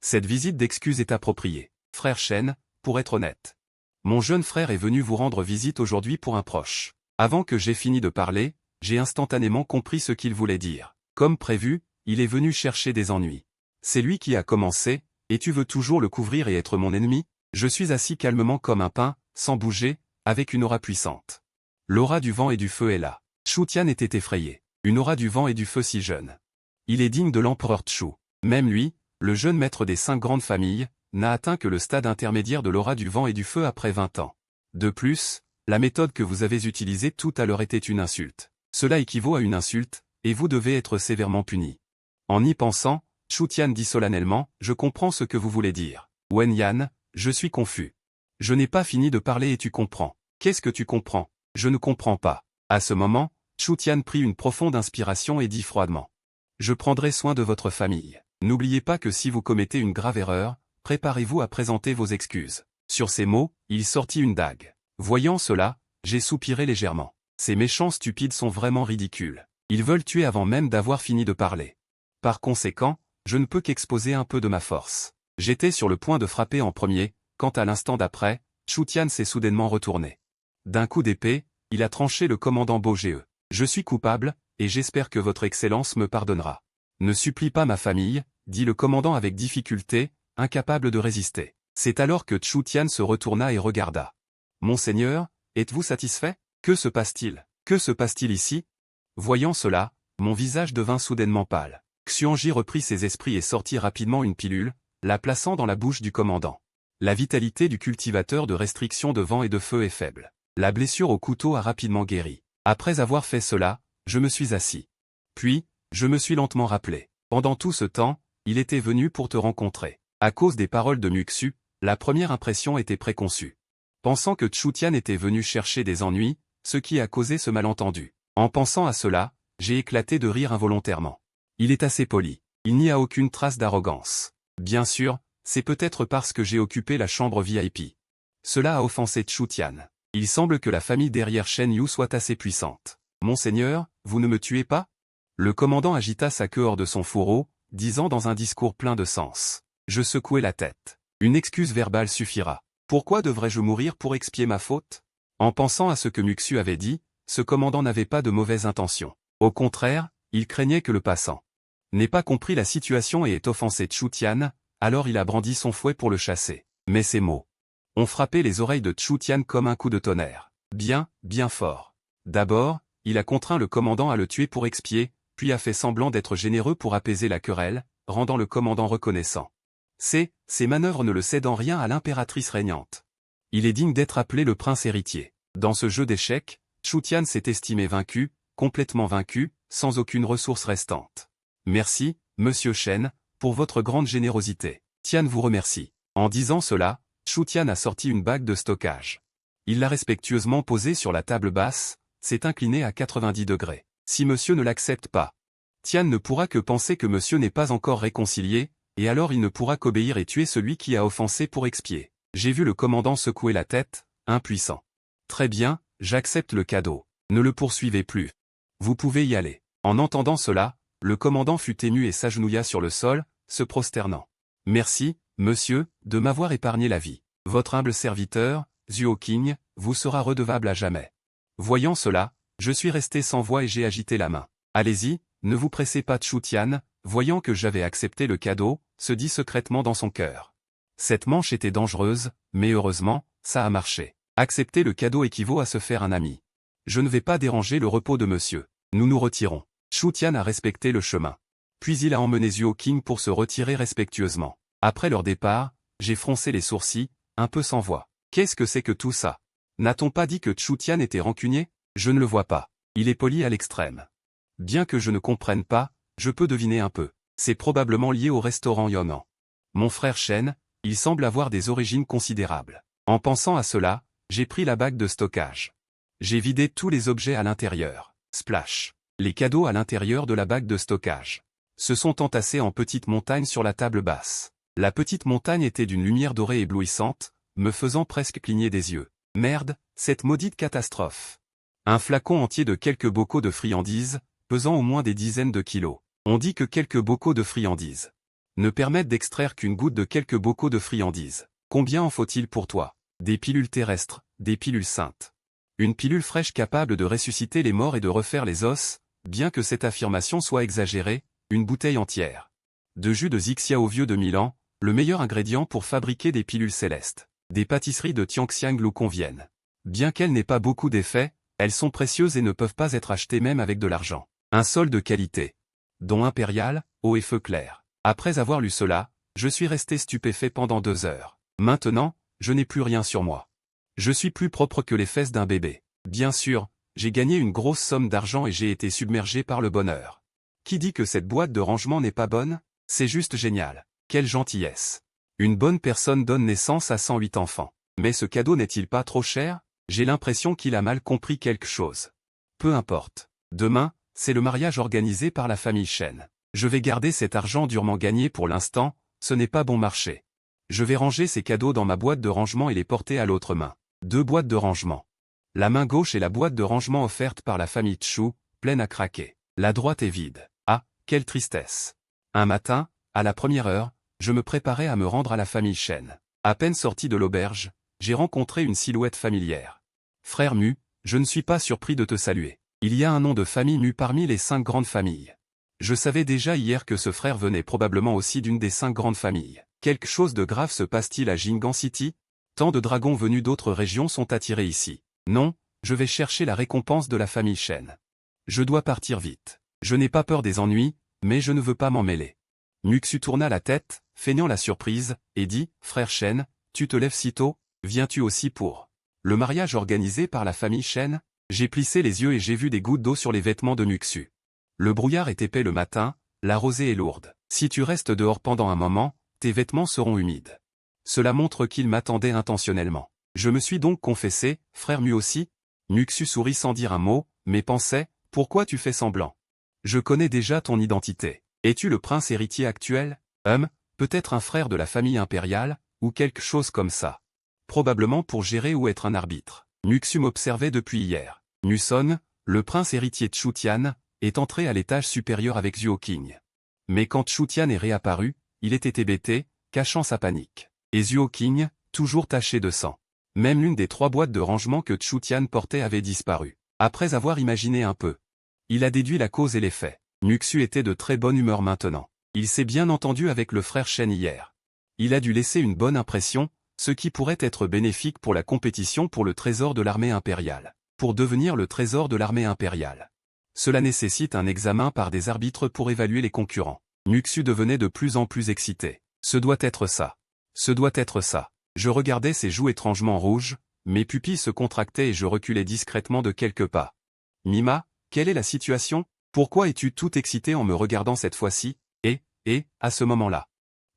Speaker 1: Cette visite d'excuses est appropriée. Frère Shen, pour être honnête. Mon jeune frère est venu vous rendre visite aujourd'hui pour un proche. Avant que j'aie fini de parler, j'ai instantanément compris ce qu'il voulait dire. Comme prévu, il est venu chercher des ennuis. C'est lui qui a commencé, et tu veux toujours le couvrir et être mon ennemi? Je suis assis calmement comme un pin, sans bouger, avec une aura puissante. L'aura du vent et du feu est là. Chu Tian était effrayé. Une aura du vent et du feu si jeune. Il est digne de l'empereur Chu. Même lui, le jeune maître des 5 grandes familles, n'a atteint que le stade intermédiaire de l'aura du vent et du feu après 20 ans. De plus, la méthode que vous avez utilisée tout à l'heure était une insulte. Cela équivaut à une insulte, et vous devez être sévèrement puni. En y pensant, Chu Tian dit solennellement, « Je comprends ce que vous voulez dire. Wen Yan, je suis confus. Je n'ai pas fini de parler et tu comprends. Qu'est-ce que tu comprends? Je ne comprends pas. » À ce moment, Chu Tian prit une profonde inspiration et dit froidement, « Je prendrai soin de votre famille. N'oubliez pas que si vous commettez une grave erreur, préparez-vous à présenter vos excuses. » Sur ces mots, il sortit une dague. Voyant cela, j'ai soupiré légèrement. Ces méchants stupides sont vraiment ridicules. Ils veulent tuer avant même d'avoir fini de parler. Par conséquent, je ne peux qu'exposer un peu de ma force. J'étais sur le point de frapper en premier, quand à l'instant d'après, Chu Tian s'est soudainement retourné. D'un coup d'épée, il a tranché le commandant Boge. Je suis coupable, et j'espère que votre Excellence me pardonnera. Ne supplie pas ma famille, dit le commandant avec difficulté, incapable de résister. C'est alors que Chu Tian se retourna et regarda. Monseigneur, êtes-vous satisfait? Que se passe-t-il? Que se passe-t-il ici? Voyant cela, mon visage devint soudainement pâle. Xuanji reprit ses esprits et sortit rapidement une pilule, la plaçant dans la bouche du commandant. La vitalité du cultivateur de restriction de vent et de feu est faible. La blessure au couteau a rapidement guéri. Après avoir fait cela, je me suis assis. Puis, je me suis lentement rappelé. Pendant tout ce temps, il était venu pour te rencontrer. À cause des paroles de Muxu, la première impression était préconçue. Pensant que Chu Tian était venu chercher des ennuis, ce qui a causé ce malentendu. En pensant à cela, j'ai éclaté de rire involontairement. Il est assez poli. Il n'y a aucune trace d'arrogance. Bien sûr, c'est peut-être parce que j'ai occupé la chambre VIP. Cela a offensé Chu Tian. Il semble que la famille derrière Shen Yu soit assez puissante. Monseigneur, vous ne me tuez pas? Le commandant agita sa queue hors de son fourreau, disant dans un discours plein de sens. Je secouai la tête. Une excuse verbale suffira. Pourquoi devrais-je mourir pour expier ma faute? En pensant à ce que Muxu avait dit, ce commandant n'avait pas de mauvaises intentions. Au contraire, il craignait que le passant n'ait pas compris la situation et ait offensé Chu Tian, alors il a brandi son fouet pour le chasser. Mais ces mots ont frappé les oreilles de Chu Tian comme un coup de tonnerre. Bien, bien fort. D'abord, il a contraint le commandant à le tuer pour expier, puis a fait semblant d'être généreux pour apaiser la querelle, rendant le commandant reconnaissant. Ces manœuvres ne le cèdent en rien à l'impératrice régnante. Il est digne d'être appelé le prince héritier. Dans ce jeu d'échecs, Chu Tian s'est estimé vaincu, complètement vaincu, sans aucune ressource restante. Merci, monsieur Shen, pour votre grande générosité. Tian vous remercie. En disant cela, Chu Tian a sorti une bague de stockage. Il l'a respectueusement posée sur la table basse, s'est incliné à 90 degrés. Si monsieur ne l'accepte pas, Tian ne pourra que penser que monsieur n'est pas encore réconcilié, et alors il ne pourra qu'obéir et tuer celui qui a offensé pour expier. J'ai vu le commandant secouer la tête, impuissant. Très bien, j'accepte le cadeau. Ne le poursuivez plus. Vous pouvez y aller. En entendant cela, le commandant fut ému et s'agenouilla sur le sol, se prosternant. « Merci, monsieur, de m'avoir épargné la vie. Votre humble serviteur, Zhuo Qing, vous sera redevable à jamais. » Voyant cela, je suis resté sans voix et j'ai agité la main. « Allez-y, ne vous pressez pas. » Chu Tian, voyant que j'avais accepté le cadeau, se dit secrètement dans son cœur. Cette manche était dangereuse, mais heureusement, ça a marché. Accepter le cadeau équivaut à se faire un ami. Je ne vais pas déranger le repos de monsieur. Nous nous retirons. Chu Tian a respecté le chemin. Puis il a emmené Zhuo Qing pour se retirer respectueusement. Après leur départ, j'ai froncé les sourcils, un peu sans voix. Qu'est-ce que c'est que tout ça? N'a-t-on pas dit que Chu Tian était rancunier? Je ne le vois pas. Il est poli à l'extrême. Bien que je ne comprenne pas, je peux deviner un peu. C'est probablement lié au restaurant Yong'an. Mon frère Shen, il semble avoir des origines considérables. En pensant à cela, j'ai pris la bague de stockage. J'ai vidé tous les objets à l'intérieur. Splash. Les cadeaux à l'intérieur de la bague de stockage se sont entassés en petites montagnes sur la table basse. La petite montagne était d'une lumière dorée éblouissante, me faisant presque cligner des yeux. Merde, cette maudite catastrophe. Un flacon entier de quelques bocaux de friandises, pesant au moins des dizaines de kilos. On dit que quelques bocaux de friandises ne permettent d'extraire qu'une goutte de quelques bocaux de friandises. Combien en faut-il pour toi? Des pilules terrestres, des pilules saintes. Une pilule fraîche capable de ressusciter les morts et de refaire les os, bien que cette affirmation soit exagérée, une bouteille entière. De jus de Xiao vieux de 1000 ans, le meilleur ingrédient pour fabriquer des pilules célestes. Des pâtisseries de Tianxiang lui conviennent. Bien qu'elles n'aient pas beaucoup d'effets, elles sont précieuses et ne peuvent pas être achetées même avec de l'argent. Un sol de qualité. Don impérial, eau et feu clair. Après avoir lu cela, je suis resté stupéfait pendant 2 heures. Maintenant, je n'ai plus rien sur moi. Je suis plus propre que les fesses d'un bébé. Bien sûr, j'ai gagné une grosse somme d'argent et j'ai été submergé par le bonheur. Qui dit que cette boîte de rangement n'est pas bonne? C'est juste génial. Quelle gentillesse. Une bonne personne donne naissance à 108 enfants. Mais ce cadeau n'est-il pas trop cher? J'ai l'impression qu'il a mal compris quelque chose. Peu importe. Demain, c'est le mariage organisé par la famille Shen. Je vais garder cet argent durement gagné pour l'instant, ce n'est pas bon marché. Je vais ranger ces cadeaux dans ma boîte de rangement et les porter à l'autre main. 2 boîtes de rangement. La main gauche est la boîte de rangement offerte par la famille Chu, pleine à craquer. La droite est vide. Ah, quelle tristesse. Un matin, à la première heure, je me préparais à me rendre à la famille Shen. À peine sorti de l'auberge, j'ai rencontré une silhouette familière. Frère Mu, je ne suis pas surpris de te saluer. Il y a un nom de famille Mu parmi les 5 grandes familles. Je savais déjà hier que ce frère venait probablement aussi d'une des 5 grandes familles. Quelque chose de grave se passe-t-il à Jingan City? Tant de dragons venus d'autres régions sont attirés ici. Non, je vais chercher la récompense de la famille Shen. Je dois partir vite. Je n'ai pas peur des ennuis, mais je ne veux pas m'en mêler. Muxu tourna la tête, feignant la surprise, et dit, « Frère Shen, tu te lèves si tôt, viens-tu aussi pour le mariage organisé par la famille Shen ?» J'ai plissé les yeux et j'ai vu des gouttes d'eau sur les vêtements de Muxu. Le brouillard est épais le matin, la rosée est lourde. Si tu restes dehors pendant un moment, tes vêtements seront humides. Cela montre qu'il m'attendait intentionnellement. Je me suis donc confessé, frère Mu aussi. Muxu sourit sans dire un mot, mais pensait, pourquoi tu fais semblant? Je connais déjà ton identité. Es-tu le prince héritier actuel? Peut-être un frère de la famille impériale, ou quelque chose comme ça. Probablement pour gérer ou être un arbitre. Muxu m'observait depuis hier. Muson, le prince héritier de Chu Tian, est entré à l'étage supérieur avec Zhuo Qing. Mais quand Chu Tian est réapparu, il était hébété, cachant sa panique. Et Zhuo Qing, toujours taché de sang. Même l'une des 3 boîtes de rangement que Chu Tian portait avait disparu. Après avoir imaginé un peu, il a déduit la cause et l'effet. Muxu était de très bonne humeur maintenant. Il s'est bien entendu avec le frère Shen hier. Il a dû laisser une bonne impression, ce qui pourrait être bénéfique pour la compétition pour le trésor de l'armée impériale. Pour devenir le trésor de l'armée impériale. Cela nécessite un examen par des arbitres pour évaluer les concurrents. Muxu devenait de plus en plus excité. Ce doit être ça. Ce doit être ça. Je regardais ses joues étrangement rouges, mes pupilles se contractaient et je reculais discrètement de quelques pas. Mima, quelle est la situation? Pourquoi es-tu tout excité en me regardant cette fois-ci? Et, à ce moment-là,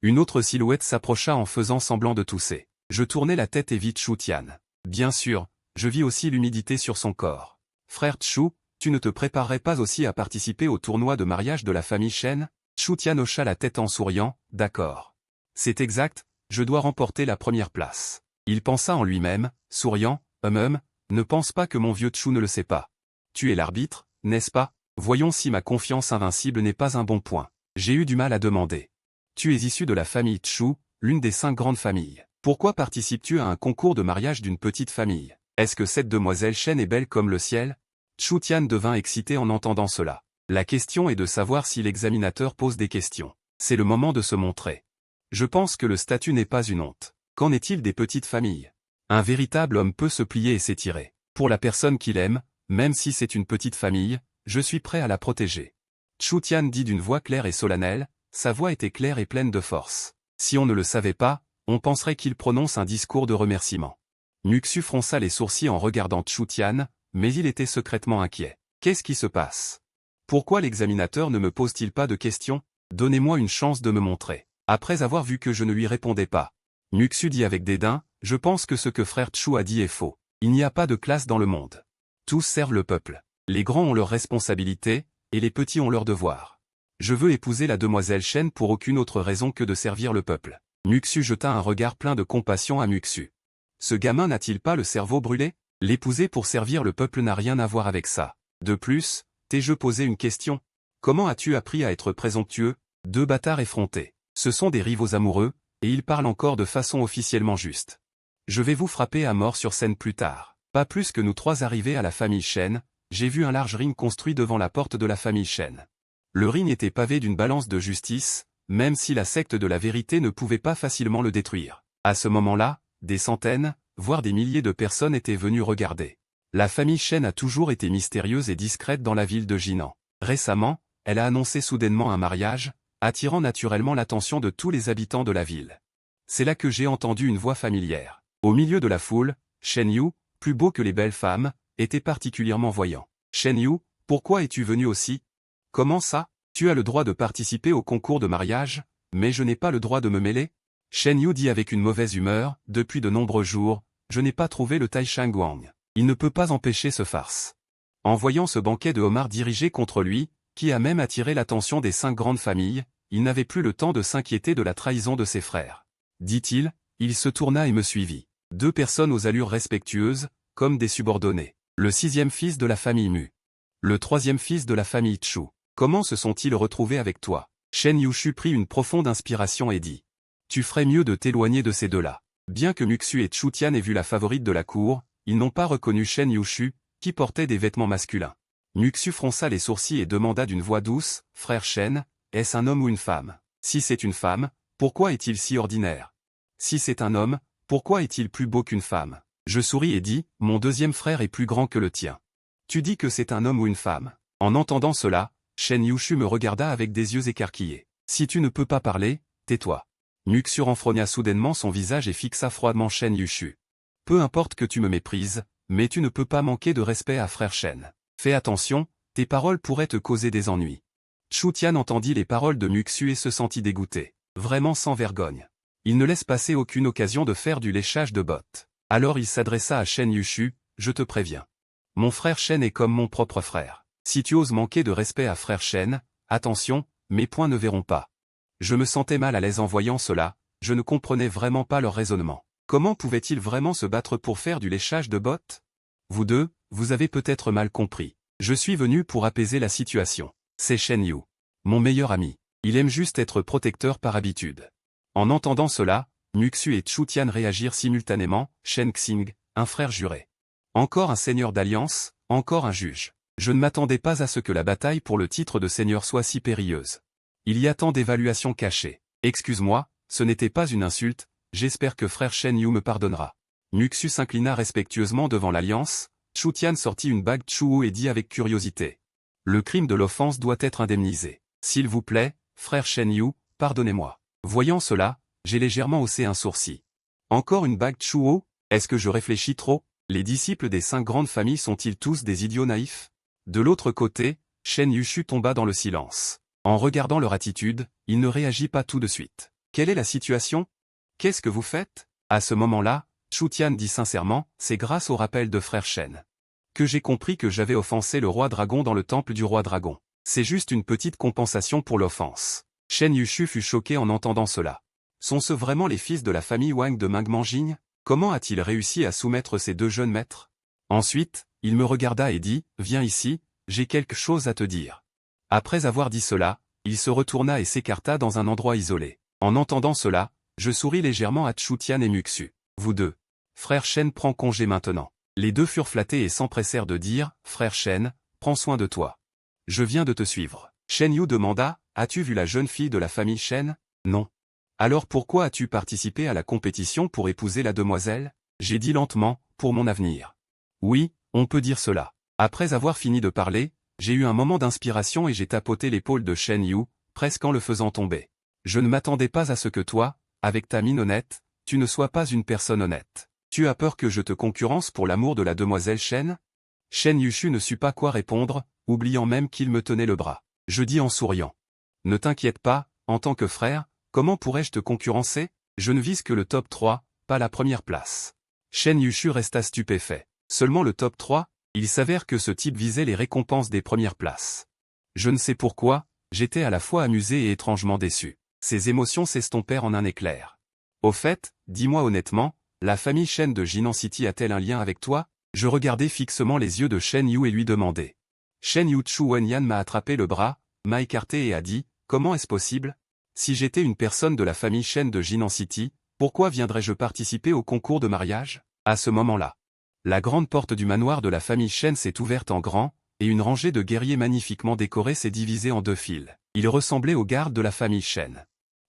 Speaker 1: une autre silhouette s'approcha en faisant semblant de tousser. Je tournai la tête et vis Chu Tian. Bien sûr, je vis aussi l'humidité sur son corps. Frère Chu, tu ne te préparerais pas aussi à participer au tournoi de mariage de la famille Shen? Chu Tian hocha la tête en souriant, d'accord. C'est exact, je dois remporter la première place. Il pensa en lui-même, souriant, ne pense pas que mon vieux Chu ne le sait pas. Tu es l'arbitre, n'est-ce pas? Voyons si ma confiance invincible n'est pas un bon point. J'ai eu du mal à demander. Tu es issu de la famille Chu, l'une des 5 grandes familles. Pourquoi participes-tu à un concours de mariage d'une petite famille? Est-ce que cette demoiselle Shen est belle comme le ciel? Chu Tian devint excité en entendant cela. La question est de savoir si l'examinateur pose des questions. C'est le moment de se montrer. Je pense que le statut n'est pas une honte. Qu'en est-il des petites familles? Un véritable homme peut se plier et s'étirer. Pour la personne qu'il aime, même si c'est une petite famille, je suis prêt à la protéger. Chu Tian dit d'une voix claire et solennelle, sa voix était claire et pleine de force. Si on ne le savait pas, on penserait qu'il prononce un discours de remerciement. Muxu fronça les sourcils en regardant Chu Tian, mais il était secrètement inquiet. Qu'est-ce qui se passe? Pourquoi l'examinateur ne me pose-t-il pas de questions? Donnez-moi une chance de me montrer. Après avoir vu que je ne lui répondais pas. Muxu dit avec dédain, je pense que ce que frère Chu a dit est faux. Il n'y a pas de classe dans le monde. Tous servent le peuple. Les grands ont leurs responsabilités, et les petits ont leurs devoirs. Je veux épouser la demoiselle Shen pour aucune autre raison que de servir le peuple. Muxu jeta un regard plein de compassion à Muxu. Ce gamin n'a-t-il pas le cerveau brûlé? L'épouser pour servir le peuple n'a rien à voir avec ça. De plus, t'ai-je posé une question? Comment as-tu appris à être présomptueux? 2 bâtards effrontés. Ce sont des rivaux amoureux, et ils parlent encore de façon officiellement juste. Je vais vous frapper à mort sur scène plus tard. Pas plus que nous 3 arrivés à la famille Shen, j'ai vu un large ring construit devant la porte de la famille Shen. Le ring était pavé d'une balance de justice, même si la secte de la vérité ne pouvait pas facilement le détruire. À ce moment-là, des centaines, voire des milliers de personnes étaient venues regarder. La famille Shen a toujours été mystérieuse et discrète dans la ville de Jinan. Récemment, elle a annoncé soudainement un mariage, attirant naturellement l'attention de tous les habitants de la ville. C'est là que j'ai entendu une voix familière. Au milieu de la foule, Shen Yu, plus beau que les belles femmes, était particulièrement voyant. Shen Yu, pourquoi es-tu venu aussi? Comment ça? Tu as le droit de participer au concours de mariage, mais je n'ai pas le droit de me mêler? Shen Yu dit avec une mauvaise humeur, depuis de nombreux jours, je n'ai pas trouvé le Tai Shang Wang. Il ne peut pas empêcher ce farce. En voyant ce banquet de homards dirigé contre lui, qui a même attiré l'attention des 5 grandes familles, il n'avait plus le temps de s'inquiéter de la trahison de ses frères. Dit-il, il se tourna et me suivit. 2 personnes aux allures respectueuses, comme des subordonnés. Le 6e fils de la famille Mu. Le 3e fils de la famille Chu. Comment se sont-ils retrouvés avec toi? Shen Yushu prit une profonde inspiration et dit. Tu ferais mieux de t'éloigner de ces 2-là. Bien que Muxu et Chu Tian aient vu la favorite de la cour, ils n'ont pas reconnu Shen Yushu, qui portait des vêtements masculins. Muxu fronça les sourcils et demanda d'une voix douce, frère Shen, est-ce un homme ou une femme? Si c'est une femme, pourquoi est-il si ordinaire? Si c'est un homme, pourquoi est-il plus beau qu'une femme? Je souris et dis, mon 2e frère est plus grand que le tien. Tu dis que c'est un homme ou une femme. En entendant cela, Shen Yushu me regarda avec des yeux écarquillés. Si tu ne peux pas parler, tais-toi. Muxu renfrogna soudainement son visage et fixa froidement Shen Yushu. Peu importe que tu me méprises, mais tu ne peux pas manquer de respect à frère Shen. Fais attention, tes paroles pourraient te causer des ennuis. Chu Tian entendit les paroles de Muxu et se sentit dégoûté. Vraiment sans vergogne. Il ne laisse passer aucune occasion de faire du léchage de bottes. Alors il s'adressa à Shen Yushu, je te préviens. Mon frère Shen est comme mon propre frère. Si tu oses manquer de respect à frère Shen, attention, mes poings ne verront pas. Je me sentais mal à l'aise en voyant cela, je ne comprenais vraiment pas leur raisonnement. Comment pouvaient-ils vraiment se battre pour faire du léchage de bottes? Vous 2, vous avez peut-être mal compris. Je suis venu pour apaiser la situation. C'est Shen Yu. Mon meilleur ami. Il aime juste être protecteur par habitude. En entendant cela, Muxu et Chu Tian réagirent simultanément, Shen Xing, un frère juré. Encore un seigneur d'alliance, encore un juge. Je ne m'attendais pas à ce que la bataille pour le titre de seigneur soit si périlleuse. Il y a tant d'évaluations cachées. Excuse-moi, ce n'était pas une insulte, j'espère que frère Shen Yu me pardonnera. Muxu s'inclina respectueusement devant l'alliance, Chu Tian sortit une bague Chuo et dit avec curiosité. Le crime de l'offense doit être indemnisé. S'il vous plaît, frère Shen Yu, pardonnez-moi. Voyant cela, j'ai légèrement haussé un sourcil. Encore une bague Chuo? Est-ce que je réfléchis trop? Les disciples des 5 grandes familles sont-ils tous des idiots naïfs? De l'autre côté, Shen Yushu tomba dans le silence. En regardant leur attitude, il ne réagit pas tout de suite. Quelle est la situation? Qu'est-ce que vous faites? À ce moment-là, Chu Tian dit sincèrement, c'est grâce au rappel de frère Shen que j'ai compris que j'avais offensé le roi dragon dans le temple du roi dragon. C'est juste une petite compensation pour l'offense. Shen Yushu fut choqué en entendant cela. Sont-ce vraiment les fils de la famille Wang de Ming Manjing? Comment a-t-il réussi à soumettre ces 2 jeunes maîtres? Ensuite, il me regarda et dit, viens ici, j'ai quelque chose à te dire. Après avoir dit cela, il se retourna et s'écarta dans un endroit isolé. En entendant cela, je souris légèrement à Chu Tian et Muxu. Vous deux. Frère Shen prend congé maintenant. Les deux furent flattés et s'empressèrent de dire, frère Shen, prends soin de toi. Je viens de te suivre. Shen Yu demanda, as-tu vu la jeune fille de la famille Shen? Non. Alors pourquoi as-tu participé à la compétition pour épouser la demoiselle? J'ai dit lentement, pour mon avenir. Oui, on peut dire cela. Après avoir fini de parler, j'ai eu un moment d'inspiration et j'ai tapoté l'épaule de Shen Yu, presque en le faisant tomber. Je ne m'attendais pas à ce que toi, avec ta mine honnête, tu ne sois pas une personne honnête. Tu as peur que je te concurrence pour l'amour de la demoiselle Shen? Shen Yushu ne sut pas quoi répondre, oubliant même qu'il me tenait le bras. Je dis en souriant. Ne t'inquiète pas, en tant que frère, comment pourrais-je te concurrencer? Je ne vise que le top 3, pas la première place. Shen Yushu resta stupéfait. Seulement le top 3? Il s'avère que ce type visait les récompenses des premières places. Je ne sais pourquoi, j'étais à la fois amusé et étrangement déçu. Ces émotions s'estompèrent en un éclair. Au fait, dis-moi honnêtement, la famille Shen de Jinan City a-t-elle un lien avec toi? Je regardai fixement les yeux de Shen Yu et lui demandai. Shen Yu Chu Wenyan m'a attrapé le bras, m'a écarté et a dit, comment est-ce possible? Si j'étais une personne de la famille Shen de Jinan City, pourquoi viendrais-je participer au concours de mariage? À ce moment-là, la grande porte du manoir de la famille Shen s'est ouverte en grand, et une rangée de guerriers magnifiquement décorés s'est divisée en deux files. Ils ressemblaient aux gardes de la famille Shen.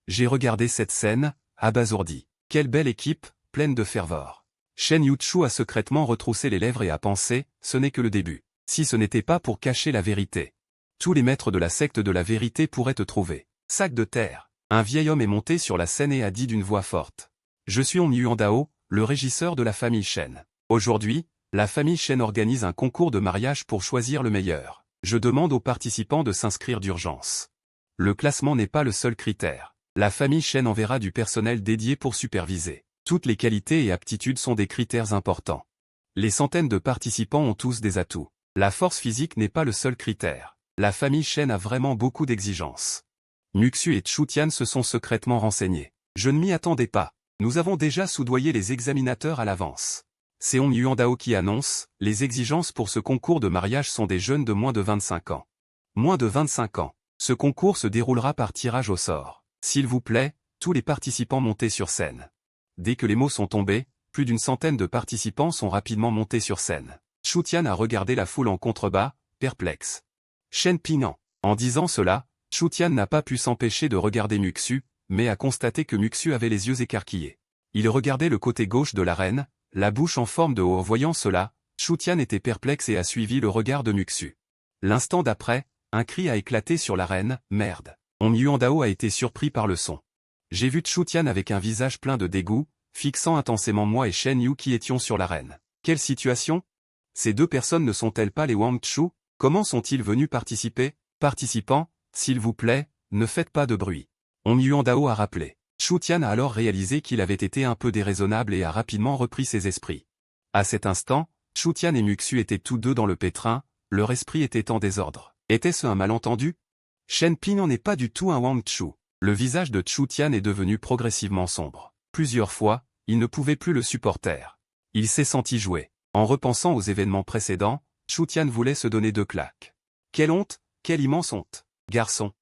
Speaker 1: J'ai regardé cette scène, abasourdi. Quelle belle équipe, pleine de ferveur. Shen Yuchu a secrètement retroussé les lèvres et a pensé, ce n'est que le début. Si ce n'était pas pour cacher la vérité. Tous les maîtres de la secte de la vérité pourraient te trouver. Sac de terre. Un vieil homme est monté sur la scène et a dit d'une voix forte. Je suis Hong Yuandao, le régisseur de la famille Shen. Aujourd'hui, la famille Shen organise un concours de mariage pour choisir le meilleur. Je demande aux participants de s'inscrire d'urgence. Le classement n'est pas le seul critère. La famille Shen enverra du personnel dédié pour superviser. Toutes les qualités et aptitudes sont des critères importants. Les centaines de participants ont tous des atouts. La force physique n'est pas le seul critère. La famille Shen a vraiment beaucoup d'exigences. Muxu et Chu Tian se sont secrètement renseignés. Je ne m'y attendais pas. Nous avons déjà soudoyé les examinateurs à l'avance. C'est Hong Yuandao qui annonce, les exigences pour ce concours de mariage sont des jeunes de moins de 25 ans. Moins de 25 ans. Ce concours se déroulera par tirage au sort. S'il vous plaît, tous les participants montés sur scène. Dès que les mots sont tombés, plus d'une centaine de participants sont rapidement montés sur scène. Chu Tian a regardé la foule en contrebas, perplexe. Shen Pinan. En disant cela, Chu Tian n'a pas pu s'empêcher de regarder Muxu, mais a constaté que Muxu avait les yeux écarquillés. Il regardait le côté gauche de l'arène, la bouche en forme de O. En voyant cela, Chu Tian était perplexe et a suivi le regard de Muxu. L'instant d'après, un cri a éclaté sur l'arène, merde. Hong Yuandao a été surpris par le son. J'ai vu Chu Tian avec un visage plein de dégoût, fixant intensément moi et Shen Yu qui étions sur l'arène. Quelle situation? Ces deux personnes ne sont-elles pas les Wang Chu? Comment sont-ils venus participer? Participants, s'il vous plaît, ne faites pas de bruit. Hong Yuandao a rappelé. Chu Tian a alors réalisé qu'il avait été un peu déraisonnable et a rapidement repris ses esprits. À cet instant, Chu Tian et Muxu étaient tous deux dans le pétrin, leur esprit était en désordre. Était-ce un malentendu? Shen Pinan n'est pas du tout un Wang Chu. Le visage de Chu Tian est devenu progressivement sombre. Plusieurs fois, il ne pouvait plus le supporter. Il s'est senti jouer. En repensant aux événements précédents, Chu Tian voulait se donner deux claques. Quelle honte, quelle immense honte. Garçon.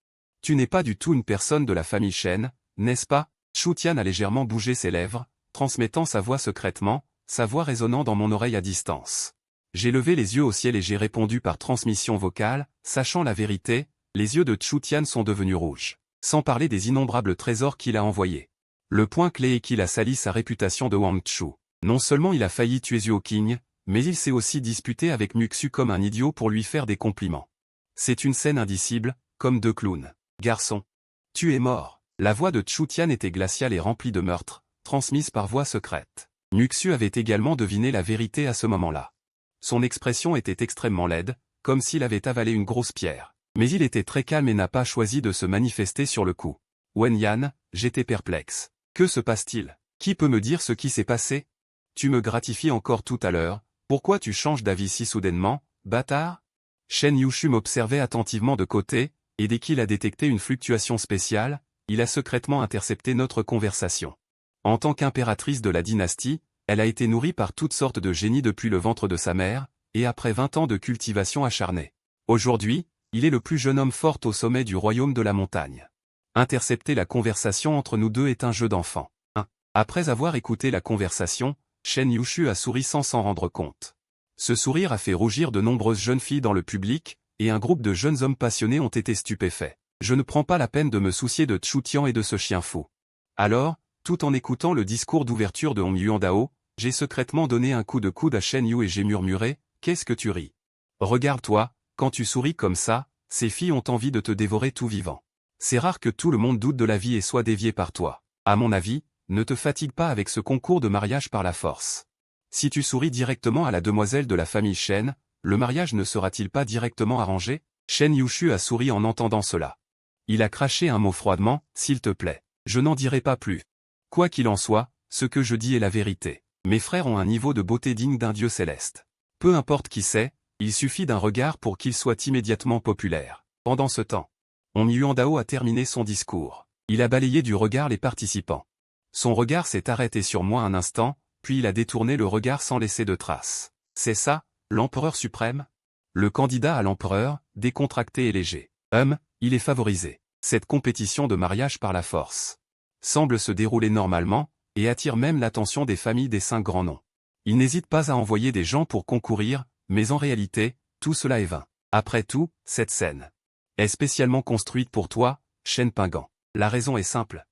Speaker 1: Tu n'es pas du tout une personne de la famille Shen, n'est-ce pas? Chu Tian a légèrement bougé ses lèvres, transmettant sa voix secrètement, sa voix résonnant dans mon oreille à distance. J'ai levé les yeux au ciel et j'ai répondu par transmission vocale, sachant la vérité, les yeux de Chu Tian sont devenus rouges. Sans parler des innombrables trésors qu'il a envoyés. Le point clé est qu'il a sali sa réputation de Wang Chu. Non seulement il a failli tuer Zuo Qing, mais il s'est aussi disputé avec Muxu comme un idiot pour lui faire des compliments. C'est une scène indicible, comme deux clowns. Garçon. Tu es mort. La voix de Chu Tian était glaciale et remplie de meurtre, transmise par voix secrète. Muxu avait également deviné la vérité à ce moment-là. Son expression était extrêmement laide, comme s'il avait avalé une grosse pierre. Mais il était très calme et n'a pas choisi de se manifester sur le coup. Wen Yan, j'étais perplexe. Que se passe-t-il? Qui peut me dire ce qui s'est passé? Tu me gratifies encore tout à l'heure, pourquoi tu changes d'avis si soudainement, bâtard? Shen Yushu m'observait attentivement de côté, et dès qu'il a détecté une fluctuation spéciale, il a secrètement intercepté notre conversation. En tant qu'impératrice de la dynastie, elle a été nourrie par toutes sortes de génies depuis le ventre de sa mère, et après 20 ans de cultivation acharnée. Aujourd'hui, il est le plus jeune homme fort au sommet du royaume de la montagne. Intercepter la conversation entre nous deux est un jeu d'enfant. Après avoir écouté la conversation, Shen Yushu a souri sans s'en rendre compte. Ce sourire a fait rougir de nombreuses jeunes filles dans le public, et un groupe de jeunes hommes passionnés ont été stupéfaits. Je ne prends pas la peine de me soucier de Chu Tian et de ce chien fou. Alors, tout en écoutant le discours d'ouverture de Hong Yuandao, j'ai secrètement donné un coup de coude à Shen Yu et j'ai murmuré, « Qu'est-ce que tu ris? Regarde-toi, quand tu souris comme ça, ces filles ont envie de te dévorer tout vivant. C'est rare que tout le monde doute de la vie et soit dévié par toi. À mon avis, ne te fatigue pas avec ce concours de mariage par la force. Si tu souris directement à la demoiselle de la famille Shen, le mariage ne sera-t-il pas directement arrangé ?» Shen Yushu a souri en entendant cela. Il a craché un mot froidement, « S'il te plaît, je n'en dirai pas plus. Quoi qu'il en soit, ce que je dis est la vérité. Mes frères ont un niveau de beauté digne d'un dieu céleste. Peu importe qui c'est, il suffit d'un regard pour qu'ils soient immédiatement populaires. » Pendant ce temps, Hong Yuandao a terminé son discours. Il a balayé du regard les participants. Son regard s'est arrêté sur moi un instant, puis il a détourné le regard sans laisser de traces. « C'est ça, l'empereur suprême ?» Le candidat à l'empereur, décontracté et léger. Il est favorisé. Cette compétition de mariage par la force semble se dérouler normalement, et attire même l'attention des familles des 5 grands noms. Il n'hésite pas à envoyer des gens pour concourir, mais en réalité, tout cela est vain. Après tout, cette scène est spécialement construite pour toi, Shen Pingan. La raison est simple.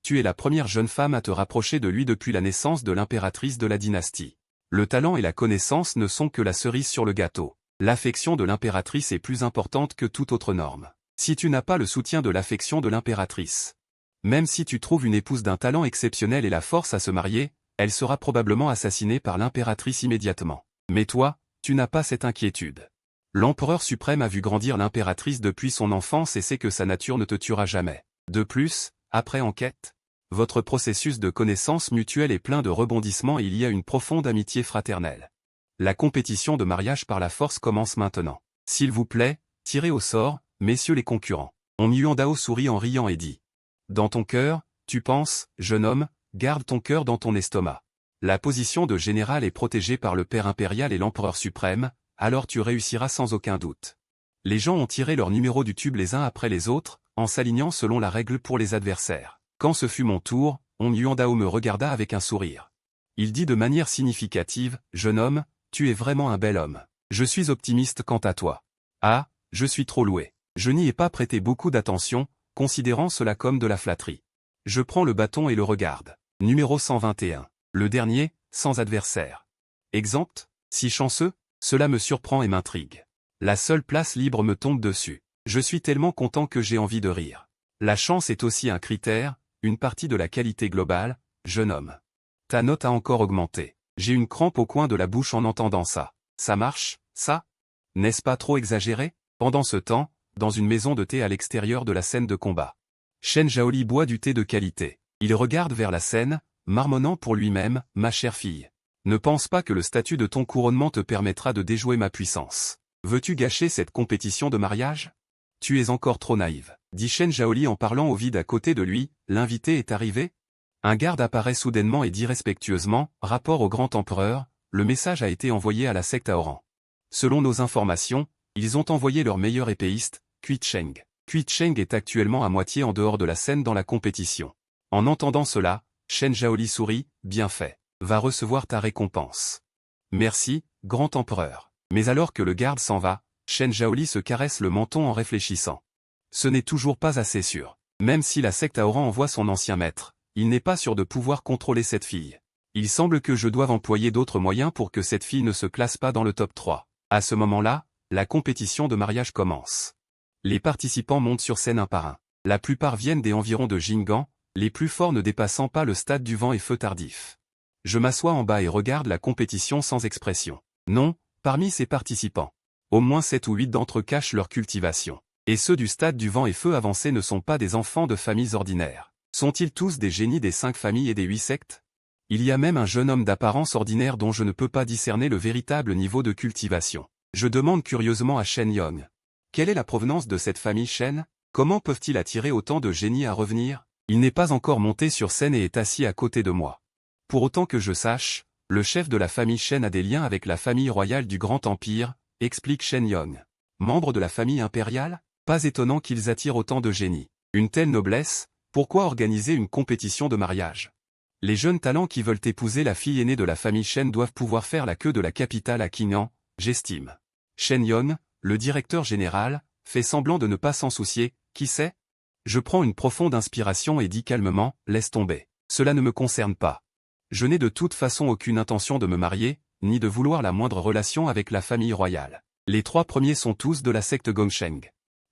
Speaker 1: Tu es la première jeune femme à te rapprocher de lui depuis la naissance de l'impératrice de la dynastie. Le talent et la connaissance ne sont que la cerise sur le gâteau. L'affection de l'impératrice est plus importante que toute autre norme. Si tu n'as pas le soutien de l'affection de l'impératrice, même si tu trouves une épouse d'un talent exceptionnel et la force à se marier, elle sera probablement assassinée par l'impératrice immédiatement. Mais toi, tu n'as pas cette inquiétude. L'empereur suprême a vu grandir l'impératrice depuis son enfance et sait que sa nature ne te tuera jamais. De plus, après enquête, votre processus de connaissance mutuelle est plein de rebondissements et il y a une profonde amitié fraternelle. La compétition de mariage par la force commence maintenant. S'il vous plaît, tirez au sort, messieurs les concurrents. Hong Yuandao sourit en riant et dit. Dans ton cœur, tu penses, jeune homme, garde ton cœur dans ton estomac. La position de général est protégée par le père impérial et l'empereur suprême, alors tu réussiras sans aucun doute. Les gens ont tiré leur numéro du tube les uns après les autres, en s'alignant selon la règle pour les adversaires. Quand ce fut mon tour, Hong Yuandao me regarda avec un sourire. Il dit de manière significative, « Jeune homme, tu es vraiment un bel homme. Je suis optimiste quant à toi. » Ah, je suis trop loué. Je n'y ai pas prêté beaucoup d'attention, considérant cela comme de la flatterie. Je prends le bâton et le regarde. Numéro 121. Le dernier, sans adversaire. Exempt, si chanceux, cela me surprend et m'intrigue. La seule place libre me tombe dessus. Je suis tellement content que j'ai envie de rire. La chance est aussi un critère, une partie de la qualité globale, jeune homme. Ta note a encore augmenté. J'ai une crampe au coin de la bouche en entendant ça. Ça marche, ça? N'est-ce pas trop exagéré? Pendant ce temps, dans une maison de thé à l'extérieur de la scène de combat, Shen Zhaoli boit du thé de qualité. Il regarde vers la scène, marmonnant pour lui-même, « Ma chère fille. Ne pense pas que le statut de ton couronnement te permettra de déjouer ma puissance. Veux-tu gâcher cette compétition de mariage? Tu es encore trop naïve. » dit Shen Zhaoli en parlant au vide à côté de lui, « L'invité est arrivé ?» Un garde apparaît soudainement et dit respectueusement, « Rapport au grand empereur, le message a été envoyé à la secte Aoran. Selon nos informations, ils ont envoyé leur meilleur épéiste, Kui Cheng. Kui Cheng est actuellement à moitié en dehors de la scène dans la compétition. » En entendant cela, Shen Zhaoli sourit, « Bien fait. Va recevoir ta récompense. » Merci, grand empereur. Mais alors que le garde s'en va, Shen Zhaoli se caresse le menton en réfléchissant. Ce n'est toujours pas assez sûr. Même si la secte Aoran envoie son ancien maître, il n'est pas sûr de pouvoir contrôler cette fille. Il semble que je doive employer d'autres moyens pour que cette fille ne se classe pas dans le top 3. À ce moment-là, la compétition de mariage commence. Les participants montent sur scène un par un. La plupart viennent des environs de Jinggan, les plus forts ne dépassant pas le stade du vent et feu tardif. Je m'assois en bas et regarde la compétition sans expression. Non, parmi ces participants, au moins 7 ou 8 d'entre eux cachent leur cultivation. Et ceux du stade du vent et feu avancé ne sont pas des enfants de familles ordinaires. Sont-ils tous des génies des 5 familles et des 8 sectes? Il y a même un jeune homme d'apparence ordinaire dont je ne peux pas discerner le véritable niveau de cultivation. Je demande curieusement à Shen Yong. Quelle est la provenance de cette famille Shen? Comment peuvent-ils attirer autant de génies à revenir? Il n'est pas encore monté sur scène et est assis à côté de moi. Pour autant que je sache, le chef de la famille Shen a des liens avec la famille royale du Grand Empire, explique Shen Yong. Membres de la famille impériale? Pas étonnant qu'ils attirent autant de génies. Une telle noblesse, pourquoi organiser une compétition de mariage? Les jeunes talents qui veulent épouser la fille aînée de la famille Shen doivent pouvoir faire la queue de la capitale à Qing'an, j'estime. Shen Yong, le directeur général, fait semblant de ne pas s'en soucier, qui sait? Je prends une profonde inspiration et dis calmement, laisse tomber. Cela ne me concerne pas. Je n'ai de toute façon aucune intention de me marier, ni de vouloir la moindre relation avec la famille royale. Les 3 premiers sont tous de la secte Gongsheng.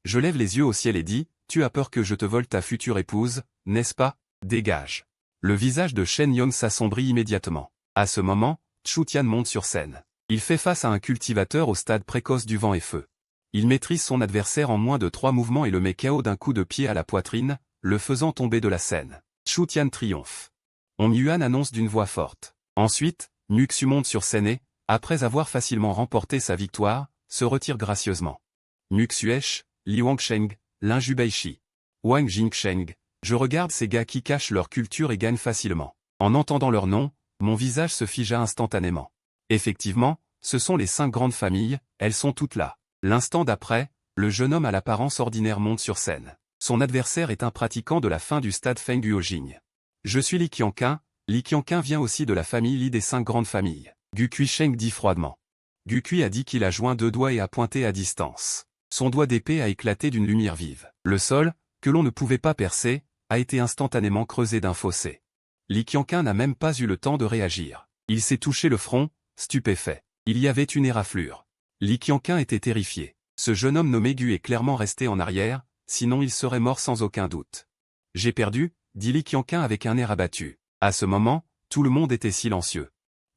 Speaker 1: Je lève les yeux au ciel et dis, tu as peur que je te vole ta future épouse, n'est-ce pas? Dégage. Le visage de Shen Yong s'assombrit immédiatement. À ce moment, Chu Tian monte sur scène. Il fait face à un cultivateur au stade précoce du vent et feu. Il maîtrise son adversaire en moins de 3 mouvements et le met KO d'un coup de pied à la poitrine, le faisant tomber de la scène. Chu Tian triomphe. On Yuan annonce d'une voix forte. Ensuite, Muxu monte sur scène et, après avoir facilement remporté sa victoire, se retire gracieusement. Muxuesh, Li Wangsheng, Lin Jubeishi. Wang Jingsheng. Je regarde ces gars qui cachent leur culture et gagnent facilement. En entendant leur nom, mon visage se figea instantanément. Effectivement, ce sont les 5 grandes familles, elles sont toutes là. L'instant d'après, le jeune homme à l'apparence ordinaire monte sur scène. Son adversaire est un pratiquant de la fin du stade Feng Guojing. Je suis Li Qianqun. Li Qianqun vient aussi de la famille Li des 5 grandes familles. Gu Kuisheng dit froidement. Gu Kui a dit qu'il a joint 2 doigts et a pointé à distance. Son doigt d'épée a éclaté d'une lumière vive. Le sol, que l'on ne pouvait pas percer, a été instantanément creusé d'un fossé. Li Qianqun n'a même pas eu le temps de réagir. Il s'est touché le front, stupéfait. Il y avait une éraflure. Li Qianqun était terrifié. Ce jeune homme nommé Gu est clairement resté en arrière, sinon il serait mort sans aucun doute. J'ai perdu, dit Li Qianqun avec un air abattu. À ce moment, tout le monde était silencieux.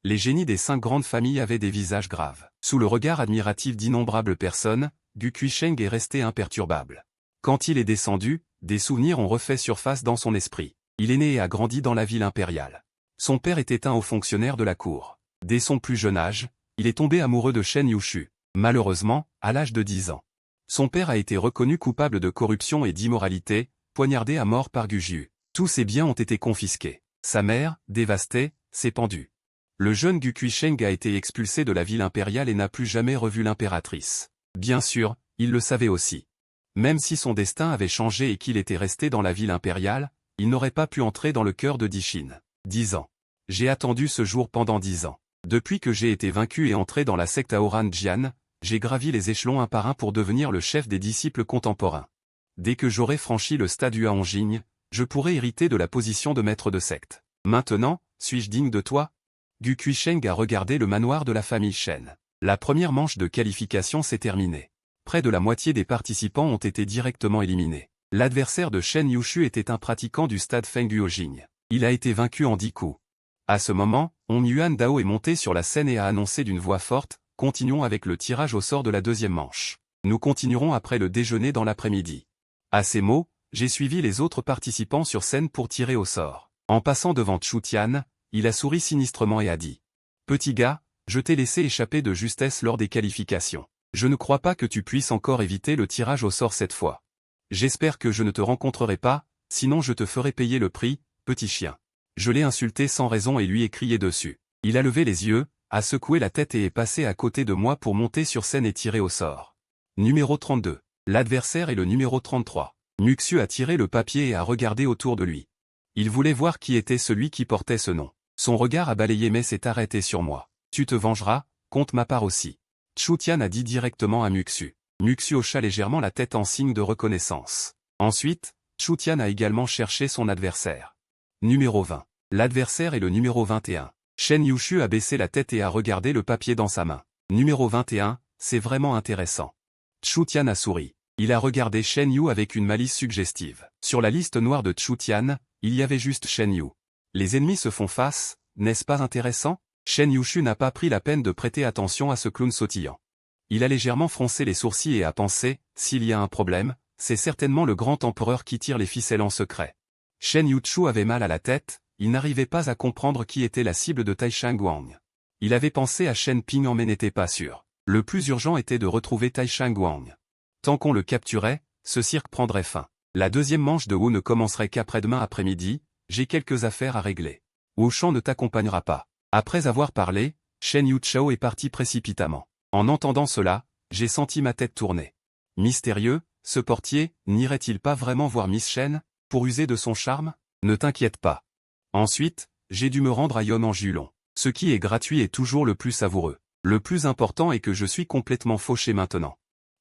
Speaker 1: Les génies des 5 grandes familles avaient des visages graves. Sous le regard admiratif d'innombrables personnes, Gu Kuisheng est resté imperturbable. Quand il est descendu, des souvenirs ont refait surface dans son esprit. Il est né et a grandi dans la ville impériale. Son père était un haut fonctionnaire de la cour. Dès son plus jeune âge, il est tombé amoureux de Shen Yushu. Malheureusement, à l'âge de 10 ans. Son père a été reconnu coupable de corruption et d'immoralité, poignardé à mort par Gu Jiu. Tous ses biens ont été confisqués. Sa mère, dévastée, s'est pendue. Le jeune Gu Kuisheng a été expulsé de la ville impériale et n'a plus jamais revu l'impératrice. Bien sûr, il le savait aussi. Même si son destin avait changé et qu'il était resté dans la ville impériale, il n'aurait pas pu entrer dans le cœur de Dishin. 10 ans. J'ai attendu ce jour pendant 10 ans. Depuis que j'ai été vaincu et entré dans la secte Aoran Jian, j'ai gravi les échelons un par un pour devenir le chef des disciples contemporains. Dès que j'aurai franchi le stade Huaonjing, je pourrai hériter de la position de maître de secte. Maintenant, suis-je digne de toi? Gu Kuisheng a regardé le manoir de la famille Shen. La première manche de qualification s'est terminée. Près de la moitié des participants ont été directement éliminés. L'adversaire de Shen Yushu était un pratiquant du stade Feng Guojing. Il a été vaincu en 10 coups. À ce moment, On Yuan Dao est monté sur la scène et a annoncé d'une voix forte, « Continuons avec le tirage au sort de la 2e manche. Nous continuerons après le déjeuner dans l'après-midi. » À ces mots, j'ai suivi les autres participants sur scène pour tirer au sort. En passant devant Chu Tian, il a souri sinistrement et a dit, « Petit gars, je t'ai laissé échapper de justesse lors des qualifications. Je ne crois pas que tu puisses encore éviter le tirage au sort cette fois. J'espère que je ne te rencontrerai pas, sinon je te ferai payer le prix, petit chien. » Je l'ai insulté sans raison et lui ai crié dessus. Il a levé les yeux, a secoué la tête et est passé à côté de moi pour monter sur scène et tirer au sort. Numéro 32. L'adversaire est le numéro 33. Muxu a tiré le papier et a regardé autour de lui. Il voulait voir qui était celui qui portait ce nom. Son regard a balayé mais s'est arrêté sur moi. Tu te vengeras, compte ma part aussi. Chu Tian a dit directement à Muxu. Muxu hocha légèrement la tête en signe de reconnaissance. Ensuite, Chu Tian a également cherché son adversaire. Numéro 20. L'adversaire est le numéro 21. Shen Yushu a baissé la tête et a regardé le papier dans sa main. Numéro 21, c'est vraiment intéressant. Chu Tian a souri. Il a regardé Shen Yu avec une malice suggestive. Sur la liste noire de Chu Tian, il y avait juste Shen Yu. Les ennemis se font face, n'est-ce pas intéressant? Shen Yushu n'a pas pris la peine de prêter attention à ce clown sautillant. Il a légèrement froncé les sourcils et a pensé, s'il y a un problème, c'est certainement le grand empereur qui tire les ficelles en secret. Shen Yuchu avait mal à la tête, il n'arrivait pas à comprendre qui était la cible de Taishang Wang. Il avait pensé à Shen Ping mais n'était pas sûr. Le plus urgent était de retrouver Taishang Wang. Tant qu'on le capturait, ce cirque prendrait fin. La deuxième manche de Wu ne commencerait qu'après-demain après-midi, j'ai quelques affaires à régler. Wu Shan ne t'accompagnera pas. Après avoir parlé, Shen Yuchao est parti précipitamment. En entendant cela, j'ai senti ma tête tourner. Mystérieux, ce portier, n'irait-il pas vraiment voir Miss Chen, pour user de son charme? Ne t'inquiète pas. Ensuite, j'ai dû me rendre à Yon-en-Julon. Ce qui est gratuit est toujours le plus savoureux. Le plus important est que je suis complètement fauché maintenant.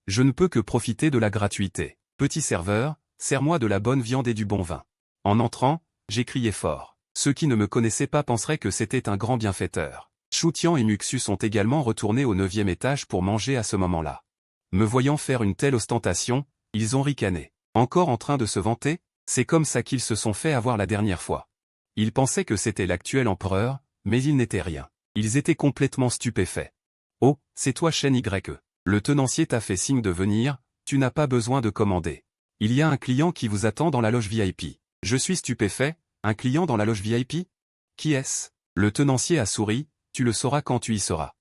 Speaker 1: Je ne peux que profiter de la gratuité. Petit serveur, sers-moi de la bonne viande et du bon vin. En entrant, j'ai crié fort. Ceux qui ne me connaissaient pas penseraient que c'était un grand bienfaiteur. Chu Tian et Muxu sont également retournés au 9e étage pour manger à ce moment-là. Me voyant faire une telle ostentation, ils ont ricané. Encore en train de se vanter? C'est comme ça qu'ils se sont fait avoir la dernière fois. Ils pensaient que c'était l'actuel empereur, mais il n'était rien. Ils étaient complètement stupéfaits. Oh, c'est toi Shen Y. Le tenancier t'a fait signe de venir, tu n'as pas besoin de commander. Il y a un client qui vous attend dans la loge VIP. Je suis stupéfait, un client dans la loge VIP? Qui est-ce? Le tenancier a souri, tu le sauras quand tu y seras.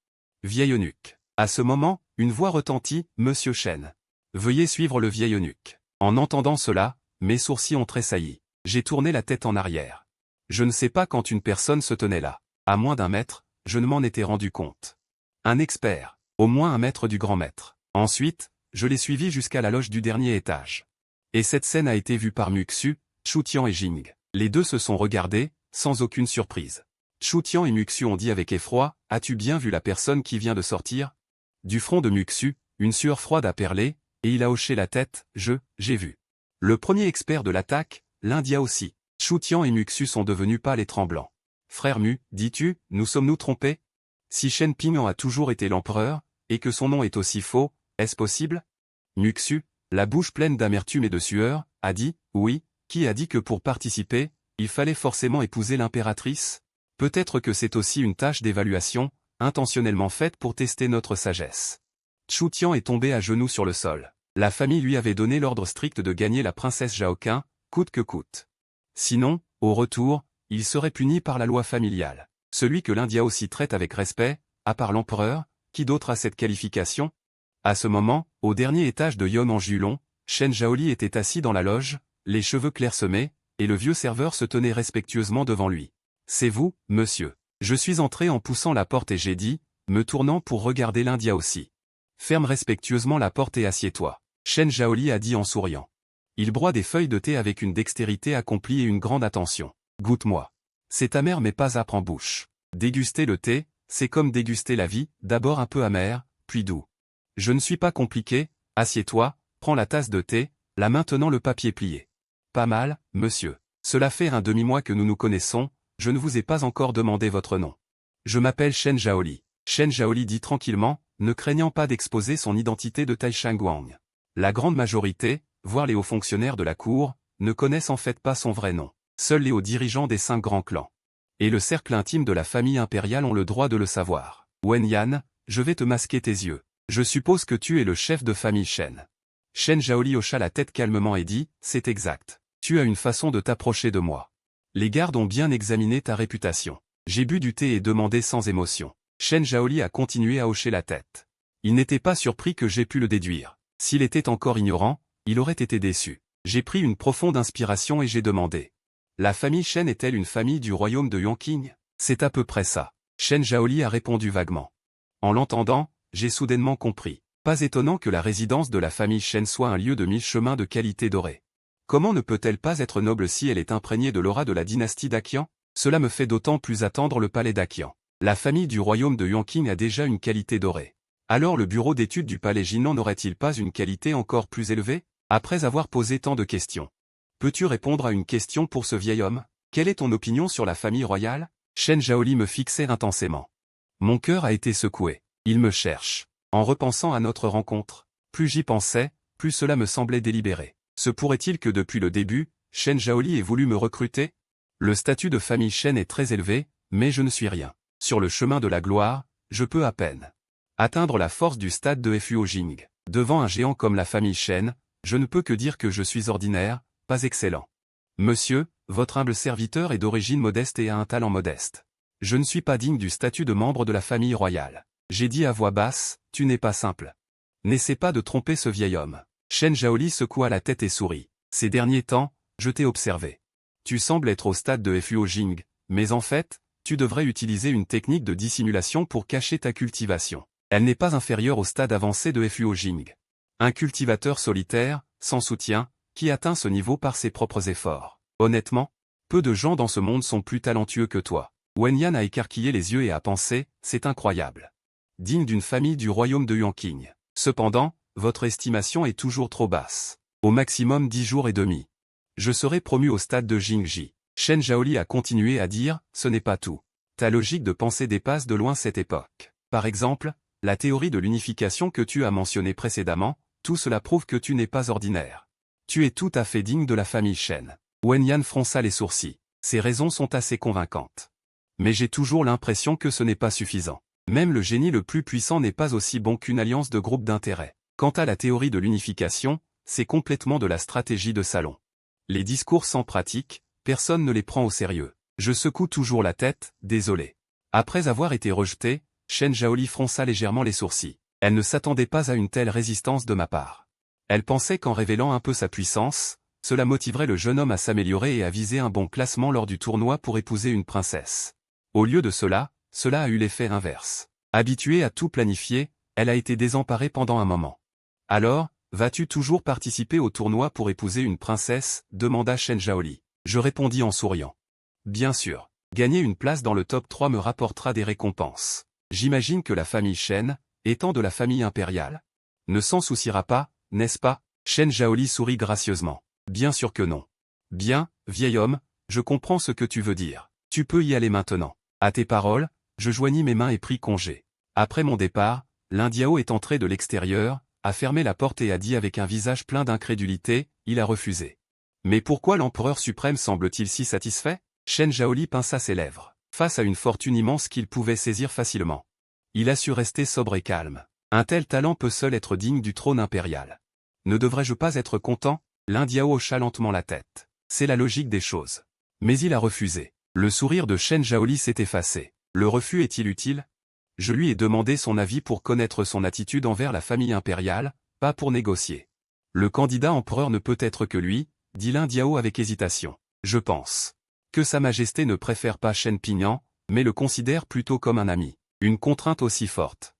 Speaker 1: Vieil eunuque. À ce moment, une voix retentit, Monsieur Shen. Veuillez suivre le vieil eunuque. En entendant cela, mes sourcils ont tressailli. J'ai tourné la tête en arrière. Je ne sais pas quand une personne se tenait là. À moins d'1 mètre, je ne m'en étais rendu compte. Un expert, au moins 1 mètre du grand maître. Ensuite, je l'ai suivi jusqu'à la loge du dernier étage. Et cette scène a été vue par Muxu, Chu Tian et Jing. Les deux se sont regardés, sans aucune surprise. Chu Tian et Muxu ont dit avec effroi, « As-tu bien vu la personne qui vient de sortir ?» Du front de Muxu, une sueur froide a perlé, et il a hoché la tête, « J'ai vu. » Le premier expert de l'attaque, l'India aussi. Chu Tian et Muxu sont devenus pâles et tremblants. « Frère Mu, dis-tu, nous sommes-nous trompés? Si Shen Ping a toujours été l'empereur, et que son nom est aussi faux, est-ce possible? » Muxu, la bouche pleine d'amertume et de sueur, a dit, « Oui, qui a dit que pour participer, il fallait forcément épouser l'impératrice? Peut-être que c'est aussi une tâche d'évaluation, intentionnellement faite pour tester notre sagesse. » Chu Tian est tombé à genoux sur le sol. La famille lui avait donné l'ordre strict de gagner la princesse Zhaoqing, coûte que coûte. Sinon, au retour, il serait puni par la loi familiale. Celui que l'India aussi traite avec respect, à part l'empereur, qui d'autre a cette qualification? À ce moment, au dernier étage de Yon-en-Julon, Shen Zhaoli était assis dans la loge, les cheveux clairsemés, et le vieux serveur se tenait respectueusement devant lui. « C'est vous, monsieur. » Je suis entré en poussant la porte et j'ai dit, me tournant pour regarder l'India aussi. « Ferme respectueusement la porte et assieds-toi. » Shen Zhaoli a dit en souriant. Il broie des feuilles de thé avec une dextérité accomplie et une grande attention. « Goûte-moi. C'est amer mais pas âpre en bouche. Déguster le thé, c'est comme déguster la vie, d'abord un peu amer, puis doux. Je ne suis pas compliqué, assieds-toi, prends la tasse de thé, là maintenant le papier plié. Pas mal, monsieur. Cela fait un demi-mois que nous nous connaissons, je ne vous ai pas encore demandé votre nom. Je m'appelle Shen Zhaoli. Shen Zhaoli dit tranquillement, ne craignant pas d'exposer son identité de Taishan Guang. La grande majorité, voire les hauts fonctionnaires de la cour, ne connaissent en fait pas son vrai nom. Seuls les hauts dirigeants des 5 grands clans. Et le cercle intime de la famille impériale ont le droit de le savoir. Wen Yan, je vais te masquer tes yeux. Je suppose que tu es le chef de famille Shen. Shen Zhaoli hocha la tête calmement et dit, c'est exact. Tu as une façon de t'approcher de moi. Les gardes ont bien examiné ta réputation. J'ai bu du thé et demandé sans émotion. Shen Zhaoli a continué à hocher la tête. Il n'était pas surpris que j'ai pu le déduire. S'il était encore ignorant, il aurait été déçu. J'ai pris une profonde inspiration et j'ai demandé. La famille Shen est-elle une famille du royaume de Yongqing? C'est à peu près ça. Shen Zhaoli a répondu vaguement. En l'entendant, j'ai soudainement compris. Pas étonnant que la résidence de la famille Shen soit un lieu de 1000 chemins de qualité dorée. Comment ne peut-elle pas être noble si elle est imprégnée de l'aura de la dynastie d'Aqian? Cela me fait d'autant plus attendre le palais d'Aqian. La famille du royaume de Yongqing a déjà une qualité dorée. Alors le bureau d'études du palais Jinan n'aurait-il pas une qualité encore plus élevée? Après avoir posé tant de questions. Peux-tu répondre à une question pour ce vieil homme? Quelle est ton opinion sur la famille royale? Shen Zhaoli me fixait intensément. Mon cœur a été secoué. Il me cherche. En repensant à notre rencontre, plus j'y pensais, plus cela me semblait délibéré. Se pourrait-il que depuis le début, Shen Zhaoli ait voulu me recruter? Le statut de famille Shen est très élevé, mais je ne suis rien. Sur le chemin de la gloire, je peux à peine atteindre la force du stade de Fuo Jing. Devant un géant comme la famille Shen, je ne peux que dire que je suis ordinaire, pas excellent. Monsieur, votre humble serviteur est d'origine modeste et a un talent modeste. Je ne suis pas digne du statut de membre de la famille royale. J'ai dit à voix basse, tu n'es pas simple. N'essaie pas de tromper ce vieil homme. Shen Zhaoli secoua la tête et sourit. Ces derniers temps, je t'ai observé. Tu sembles être au stade de Fuo Jing, mais en fait, tu devrais utiliser une technique de dissimulation pour cacher ta cultivation. Elle n'est pas inférieure au stade avancé de Fuo Jing. Un cultivateur solitaire, sans soutien, qui atteint ce niveau par ses propres efforts. Honnêtement, peu de gens dans ce monde sont plus talentueux que toi. Wen Yan a écarquillé les yeux et a pensé, c'est incroyable. Digne d'une famille du royaume de Yuanqing. Cependant, votre estimation est toujours trop basse. Au maximum 10 jours et demi. Je serai promu au stade de Jingji. Shen Zhaoli a continué à dire, ce n'est pas tout. Ta logique de pensée dépasse de loin cette époque. Par exemple, la théorie de l'unification que tu as mentionnée précédemment, tout cela prouve que tu n'es pas ordinaire. Tu es tout à fait digne de la famille Shen. Wen Yan fronça les sourcils. Ces raisons sont assez convaincantes. Mais j'ai toujours l'impression que ce n'est pas suffisant. Même le génie le plus puissant n'est pas aussi bon qu'une alliance de groupes d'intérêt. Quant à la théorie de l'unification, c'est complètement de la stratégie de salon. Les discours sans pratique, personne ne les prend au sérieux. Je secoue toujours la tête, désolé. Après avoir été rejeté, Shen Zhaoli fronça légèrement les sourcils. Elle ne s'attendait pas à une telle résistance de ma part. Elle pensait qu'en révélant un peu sa puissance, cela motiverait le jeune homme à s'améliorer et à viser un bon classement lors du tournoi pour épouser une princesse. Au lieu de cela, cela a eu l'effet inverse. Habituée à tout planifier, elle a été désemparée pendant un moment. Alors, vas-tu toujours participer au tournoi pour épouser une princesse, demanda Shen Zhaoli. Je répondis en souriant. Bien sûr, gagner une place dans le top 3 me rapportera des récompenses. J'imagine que la famille Shen, étant de la famille impériale, ne s'en souciera pas, n'est-ce pas? Shen Zhaoli sourit gracieusement. Bien sûr que non. Bien, vieil homme, je comprends ce que tu veux dire. Tu peux y aller maintenant. À tes paroles, je joignis mes mains et pris congé. Après mon départ, l'Indiao est entré de l'extérieur, a fermé la porte et a dit avec un visage plein d'incrédulité, il a refusé. Mais pourquoi l'empereur suprême semble-t-il si satisfait? Shen Zhaoli pinça ses lèvres. Face à une fortune immense qu'il pouvait saisir facilement. Il a su rester sobre et calme. Un tel talent peut seul être digne du trône impérial. Ne devrais-je pas être content? L'Indiao hocha lentement la tête. C'est la logique des choses. Mais il a refusé. Le sourire de Shen Zhaoli s'est effacé. Le refus est-il utile? Je lui ai demandé son avis pour connaître son attitude envers la famille impériale, pas pour négocier. Le candidat empereur ne peut être que lui, dit l'Indiao avec hésitation. Je pense que Sa Majesté ne préfère pas Shen Pingnan, mais le considère plutôt comme un ami. Une contrainte aussi forte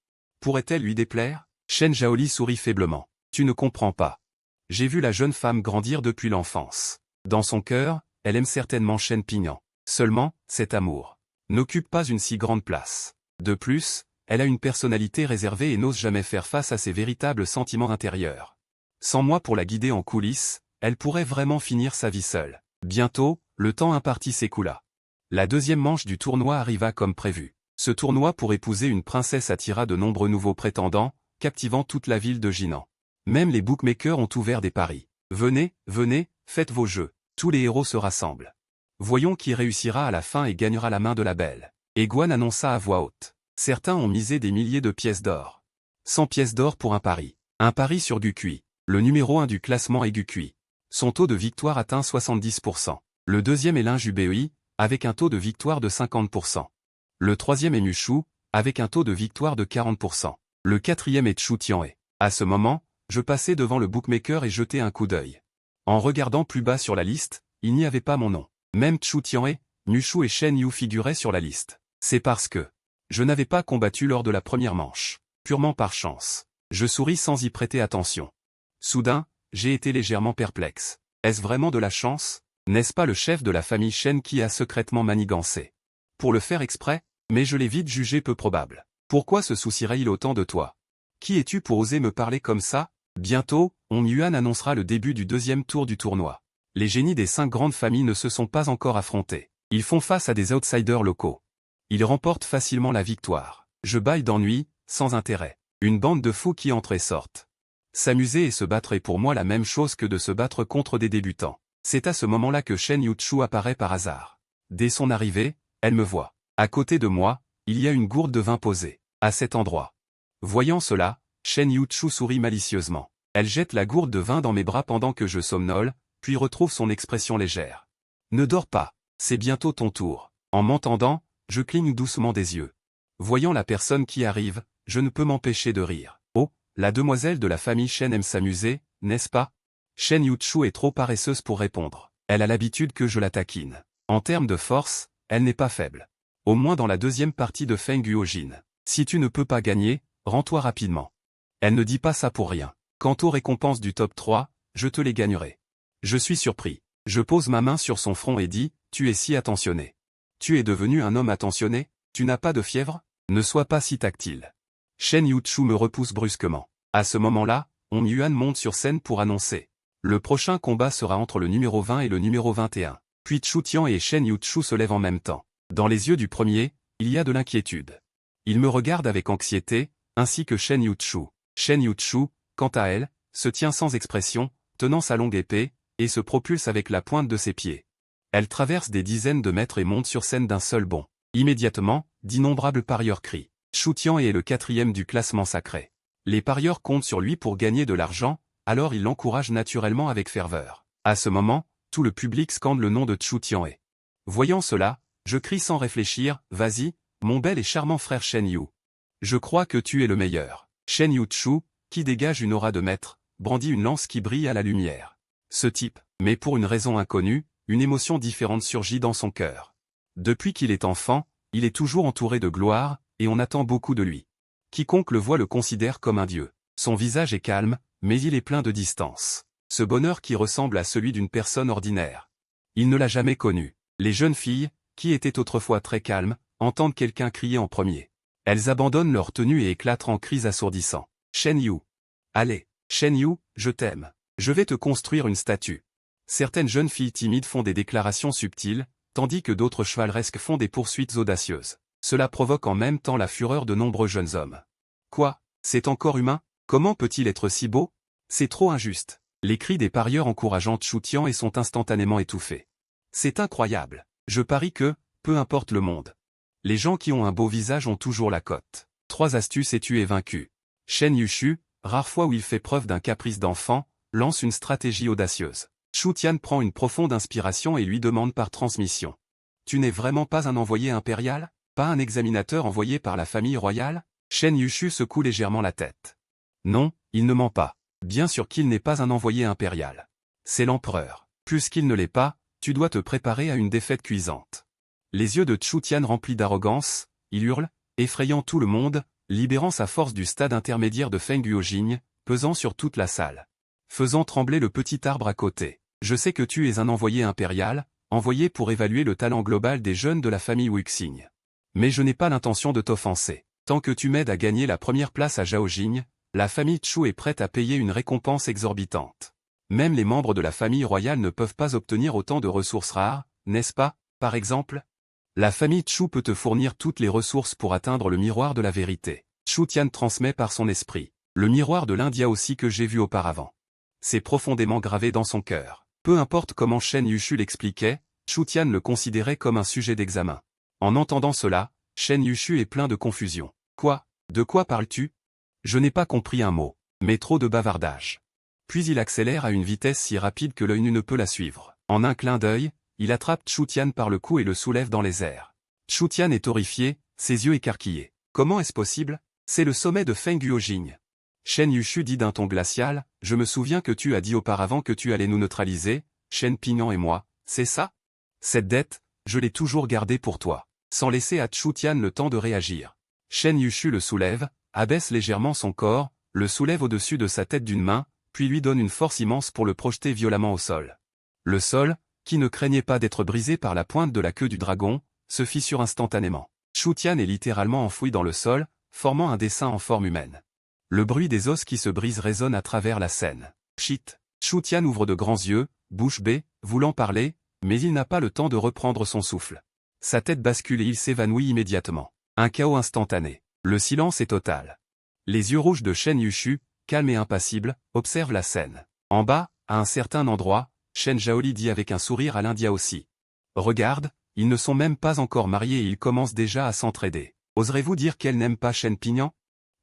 Speaker 1: pourrait-elle lui déplaire? Shen Zhaoli sourit faiblement. Tu ne comprends pas. J'ai vu la jeune femme grandir depuis l'enfance. Dans son cœur, elle aime certainement Shen Pingnan. Seulement, cet amour n'occupe pas une si grande place. De plus, elle a une personnalité réservée et n'ose jamais faire face à ses véritables sentiments intérieurs. Sans moi pour la guider en coulisses, elle pourrait vraiment finir sa vie seule. Bientôt, le temps imparti s'écoula. La deuxième manche du tournoi arriva comme prévu. Ce tournoi pour épouser une princesse attira de nombreux nouveaux prétendants, captivant toute la ville de Jinan. Même les bookmakers ont ouvert des paris. Venez, venez, faites vos jeux. Tous les héros se rassemblent. Voyons qui réussira à la fin et gagnera la main de la belle. Et Guan annonça à voix haute. Certains ont misé des milliers de pièces d'or. 100 pièces d'or pour un pari. Un pari sur Gukui. Le numéro 1 du classement est Gukui. Son taux de victoire atteint 70%. Le deuxième est Linjubei, avec un taux de victoire de 50%. Le troisième est Mushu, avec un taux de victoire de 40%. Le quatrième est Chu Tianhe. À ce moment, je passai devant le bookmaker et jetai un coup d'œil. En regardant plus bas sur la liste, il n'y avait pas mon nom. Même Chu Tianhe, Mushu et Shen Yu figuraient sur la liste. C'est parce que je n'avais pas combattu lors de la première manche, purement par chance. Je souris sans y prêter attention. Soudain, j'ai été légèrement perplexe. Est-ce vraiment de la chance? N'est-ce pas le chef de la famille Shen qui a secrètement manigancé? Pour le faire exprès, mais je l'ai vite jugé peu probable. Pourquoi se soucierait-il autant de toi? Qui es-tu pour oser me parler comme ça? Bientôt, Hong Yuan annoncera le début du deuxième tour du tournoi. Les génies des 5 grandes familles ne se sont pas encore affrontés. Ils font face à des outsiders locaux. Ils remportent facilement la victoire. Je bâille d'ennui, sans intérêt. Une bande de fous qui entrent et sortent. S'amuser et se battre est pour moi la même chose que de se battre contre des débutants. C'est à ce moment-là que Shen Yuchu apparaît par hasard. Dès son arrivée, elle me voit. À côté de moi, il y a une gourde de vin posée. À cet endroit. Voyant cela, Shen Yuchu sourit malicieusement. Elle jette la gourde de vin dans mes bras pendant que je somnole, puis retrouve son expression légère. Ne dors pas, c'est bientôt ton tour. En m'entendant, je cligne doucement des yeux. Voyant la personne qui arrive, je ne peux m'empêcher de rire. Oh, la demoiselle de la famille Shen aime s'amuser, n'est-ce pas? Shen Yuchu est trop paresseuse pour répondre. Elle a l'habitude que je la taquine. En termes de force, elle n'est pas faible. Au moins dans la deuxième partie de Feng Guojin. Si tu ne peux pas gagner, Rends-toi rapidement. Elle ne dit pas ça pour rien. Quant aux récompenses du top 3, je te les gagnerai. Je suis surpris. Je pose ma main sur son front et dis, tu es si attentionné. Tu es devenu un homme attentionné? Tu n'as pas de fièvre? Ne sois pas si tactile. Shen Yuchu me repousse brusquement. À ce moment-là, On Yuan monte sur scène pour annoncer. Le prochain combat sera entre le numéro 20 et le numéro 21. Puis Chu Tian et Shen Yuchu se lèvent en même temps. Dans les yeux du premier, il y a de l'inquiétude. Il me regarde avec anxiété, ainsi que Shen Yuchu. Shen Yuchu, quant à elle, se tient sans expression, tenant sa longue épée, et se propulse avec la pointe de ses pieds. Elle traverse des dizaines de mètres et monte sur scène d'un seul bond. Immédiatement, d'innombrables parieurs crient. Chu Tian est le 4e du classement sacré. Les parieurs comptent sur lui pour gagner de l'argent, alors ils l'encouragent naturellement avec ferveur. À ce moment, tout le public scande le nom de Chu Tian et. Voyant cela, je crie sans réfléchir, vas-y, mon bel et charmant frère Shen Yu. Je crois que tu es le meilleur. Shen Yuchu, qui dégage une aura de maître, brandit une lance qui brille à la lumière. Ce type, mais pour une raison inconnue, une émotion différente surgit dans son cœur. Depuis qu'il est enfant, il est toujours entouré de gloire, et on attend beaucoup de lui. Quiconque le voit le considère comme un dieu. Son visage est calme, mais il est plein de distance. Ce bonheur qui ressemble à celui d'une personne ordinaire. Il ne l'a jamais connu. Les jeunes filles, qui étaient autrefois très calmes, entendent quelqu'un crier en premier. Elles abandonnent leur tenue et éclatent en cris assourdissants. Shen Yu. Allez, Shen Yu, je t'aime. Je vais te construire une statue. Certaines jeunes filles timides font des déclarations subtiles, tandis que d'autres chevaleresques font des poursuites audacieuses. Cela provoque en même temps la fureur de nombreux jeunes hommes. Quoi? C'est encore humain? Comment peut-il être si beau? C'est trop injuste. Les cris des parieurs encourageant Chu Tian et sont instantanément étouffés. C'est incroyable. Je parie que, peu importe le monde. Les gens qui ont un beau visage ont toujours la cote. 3 astuces et tu es vaincu. Shen Yuchu, rare fois où il fait preuve d'un caprice d'enfant, lance une stratégie audacieuse. Chu Tian prend une profonde inspiration et lui demande par transmission. Tu n'es vraiment pas un envoyé impérial? Pas un examinateur envoyé par la famille royale? Shen Yuchu secoue légèrement la tête. Non, il ne ment pas. Bien sûr qu'il n'est pas un envoyé impérial. C'est l'empereur. Puisqu'il ne l'est pas, tu dois te préparer à une défaite cuisante. Les yeux de Chu Tian remplis d'arrogance, il hurle, effrayant tout le monde, libérant sa force du stade intermédiaire de Feng Guojing, pesant sur toute la salle. Faisant trembler le petit arbre à côté. Je sais que tu es un envoyé impérial, envoyé pour évaluer le talent global des jeunes de la famille Wuxing. Mais je n'ai pas l'intention de t'offenser. Tant que tu m'aides à gagner la première place à Zhaojing, la famille Chu est prête à payer une récompense exorbitante. Même les membres de la famille royale ne peuvent pas obtenir autant de ressources rares, n'est-ce pas, par exemple? La famille Chu peut te fournir toutes les ressources pour atteindre le miroir de la vérité. Chu Tian transmet par son esprit. Le miroir de l'India aussi que j'ai vu auparavant. C'est profondément gravé dans son cœur. Peu importe comment Shen Yuchu l'expliquait, Chu Tian le considérait comme un sujet d'examen. En entendant cela, Shen Yuchu est plein de confusion. Quoi? De quoi parles-tu? Je n'ai pas compris un mot, mais trop de bavardage. Puis il accélère à une vitesse si rapide que l'œil nu ne peut la suivre. En un clin d'œil, il attrape Chu Tian par le cou et le soulève dans les airs. Chu Tian est horrifié, ses yeux écarquillés. Comment est-ce possible? C'est le sommet de Feng Guojing. Shen Yuchu dit d'un ton glacial, je me souviens que tu as dit auparavant que tu allais nous neutraliser, Shen Ping'an et moi, c'est ça? Cette dette, je l'ai toujours gardée pour toi. Sans laisser à Chu Tian le temps de réagir. Shen Yuchu le soulève, abaisse légèrement son corps, le soulève au-dessus de sa tête d'une main, puis lui donne une force immense pour le projeter violemment au sol. Le sol, qui ne craignait pas d'être brisé par la pointe de la queue du dragon, se fissure instantanément. Chu Tian est littéralement enfoui dans le sol, formant un dessin en forme humaine. Le bruit des os qui se brisent résonne à travers la scène. Chut! Chu Tian ouvre de grands yeux, bouche bée, voulant parler, mais il n'a pas le temps de reprendre son souffle. Sa tête bascule et il s'évanouit immédiatement. Un chaos instantané. Le silence est total. Les yeux rouges de Shen Yuchu, calme et impassible, observent la scène. En bas, à un certain endroit, Shen Zhaoli dit avec un sourire à l'India aussi. Regarde, ils ne sont même pas encore mariés et ils commencent déjà à s'entraider. Oserez-vous dire qu'elle n'aime pas Shen Ping'an?